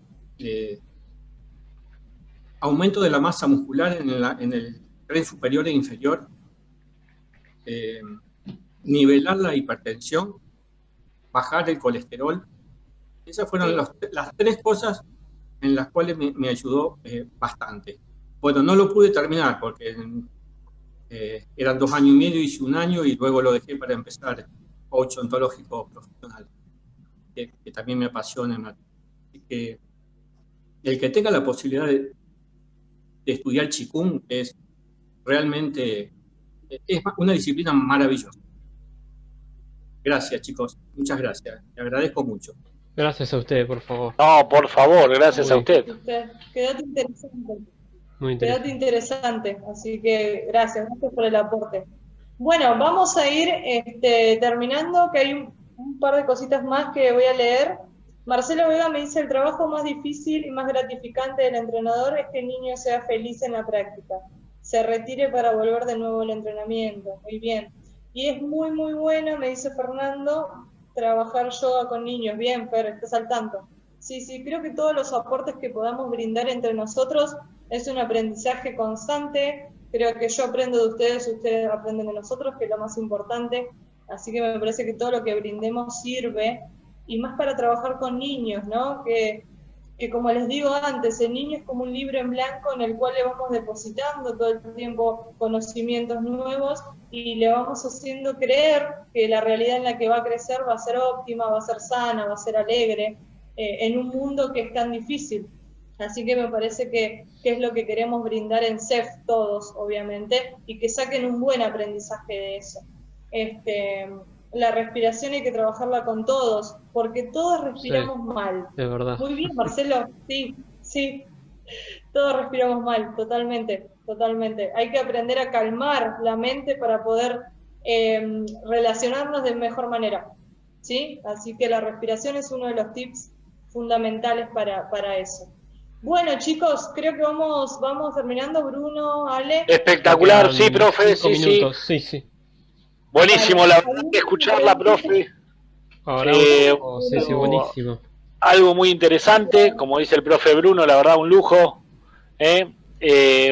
[SPEAKER 6] Aumento de la masa muscular en el tren superior e inferior, nivelar la hipertensión, bajar el colesterol. Esas fueron las 3 cosas en las cuales me ayudó bastante. Bueno, no lo pude terminar porque eran 2 años y medio, hice 1 año y luego lo dejé para empezar coach ontológico profesional, que también me apasiona. Así que el que tenga la posibilidad de estudiar Qigong es realmente una disciplina maravillosa. Gracias, chicos. Muchas gracias. Te agradezco mucho.
[SPEAKER 2] Gracias a usted, por favor.
[SPEAKER 1] No, por favor, gracias a usted.
[SPEAKER 3] Quédate interesante.
[SPEAKER 2] Muy interesante.
[SPEAKER 3] Quédate interesante. Así que gracias por el aporte. Bueno, vamos a ir terminando, que hay un par de cositas más que voy a leer. Marcelo Vega me dice: el trabajo más difícil y más gratificante del entrenador es que el niño sea feliz en la práctica, se retire para volver de nuevo al entrenamiento. Muy bien. Y es muy bueno, me dice Fernando, trabajar yoga con niños. Bien, Fer, estás al tanto. Sí, creo que todos los aportes que podamos brindar entre nosotros es un aprendizaje constante. Creo que yo aprendo de ustedes aprenden de nosotros, que es lo más importante. Así que me parece que todo lo que brindemos sirve, y más para trabajar con niños, ¿no? Que como les digo antes, el niño es como un libro en blanco en el cual le vamos depositando todo el tiempo conocimientos nuevos y le vamos haciendo creer que la realidad en la que va a crecer va a ser óptima, va a ser sana, va a ser alegre, en un mundo que es tan difícil. Así que me parece que es lo que queremos brindar en CEF todos, obviamente, y que saquen un buen aprendizaje de eso. La respiración hay que trabajarla con todos, porque todos respiramos mal.
[SPEAKER 2] De verdad.
[SPEAKER 3] Muy bien, Marcelo, sí. Todos respiramos mal, totalmente. Hay que aprender a calmar la mente para poder relacionarnos de mejor manera, ¿sí? Así que la respiración es uno de los tips fundamentales para eso. Bueno, chicos, creo que vamos terminando. Bruno, Ale.
[SPEAKER 1] Espectacular, sí, profe,
[SPEAKER 2] 5 minutos. Sí.
[SPEAKER 1] Buenísimo, la verdad que escucharla, profe.
[SPEAKER 2] Ahora, sí, buenísimo.
[SPEAKER 1] Algo muy interesante, como dice el profe Bruno, la verdad un lujo.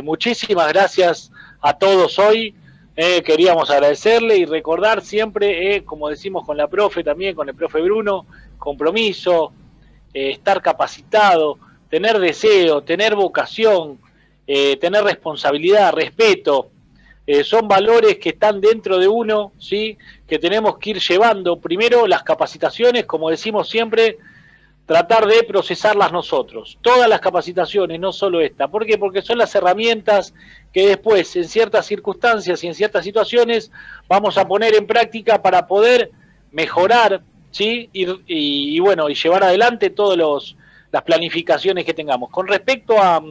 [SPEAKER 1] Muchísimas gracias a todos hoy. Queríamos agradecerle y recordar siempre, como decimos con la profe también, con el profe Bruno, compromiso, estar capacitado, tener deseo, tener vocación, tener responsabilidad, respeto. Son valores que están dentro de uno, ¿sí? Que tenemos que ir llevando. Primero, las capacitaciones, como decimos siempre, tratar de procesarlas nosotros. Todas las capacitaciones, no solo esta. ¿Por qué? Porque son las herramientas que después, en ciertas circunstancias y en ciertas situaciones, vamos a poner en práctica para poder mejorar, ¿sí? Y llevar adelante todas las planificaciones que tengamos. Con respecto a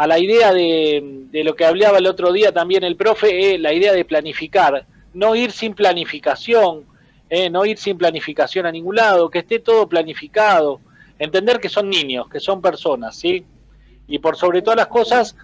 [SPEAKER 1] la idea de lo que hablaba el otro día también el profe, la idea de planificar, no ir sin planificación, no ir sin planificación a ningún lado, que esté todo planificado, entender que son niños, que son personas, ¿sí? Y por sobre todas las cosas,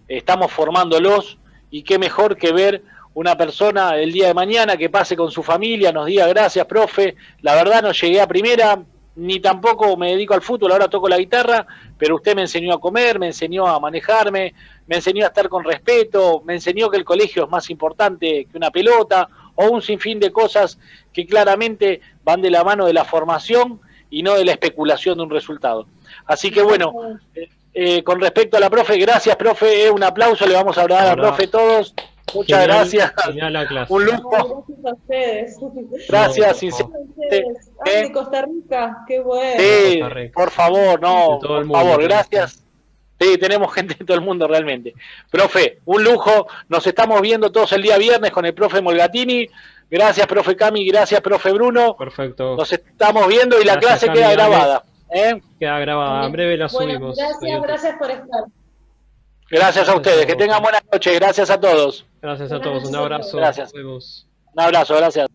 [SPEAKER 1] estamos formándolos, y qué mejor que ver una persona el día de mañana que pase con su familia, nos diga: gracias, profe, la verdad no llegué a primera, ni tampoco me dedico al fútbol, ahora toco la guitarra, pero usted me enseñó a comer, me enseñó a manejarme, me enseñó a estar con respeto, me enseñó que el colegio es más importante que una pelota, o un sinfín de cosas que claramente van de la mano de la formación y no de la especulación de un resultado. Así que bueno, con respecto a la profe, gracias profe, un aplauso, le vamos a dar a la profe todos. Muchas gracias. Un lujo.
[SPEAKER 3] Gracias a ustedes.
[SPEAKER 1] Gracias,
[SPEAKER 3] sinceramente. Ay, de Costa Rica, qué bueno.
[SPEAKER 1] Sí, por favor, no, por favor, gracias. Sí, tenemos gente de todo el mundo realmente. Profe, un lujo. Nos estamos viendo todos el día viernes con el profe Molgatini. Gracias, profe Cami. Gracias, profe Bruno.
[SPEAKER 2] Perfecto.
[SPEAKER 1] Nos estamos viendo y la clase
[SPEAKER 2] Cami,
[SPEAKER 1] queda grabada.
[SPEAKER 2] Queda grabada. En breve la subimos.
[SPEAKER 3] Gracias por estar.
[SPEAKER 1] Gracias a ustedes. Que tengan buenas noches. Gracias a todos.
[SPEAKER 2] Gracias a todos. Un abrazo.
[SPEAKER 1] Gracias.
[SPEAKER 2] Nos vemos.
[SPEAKER 1] Un abrazo. Gracias.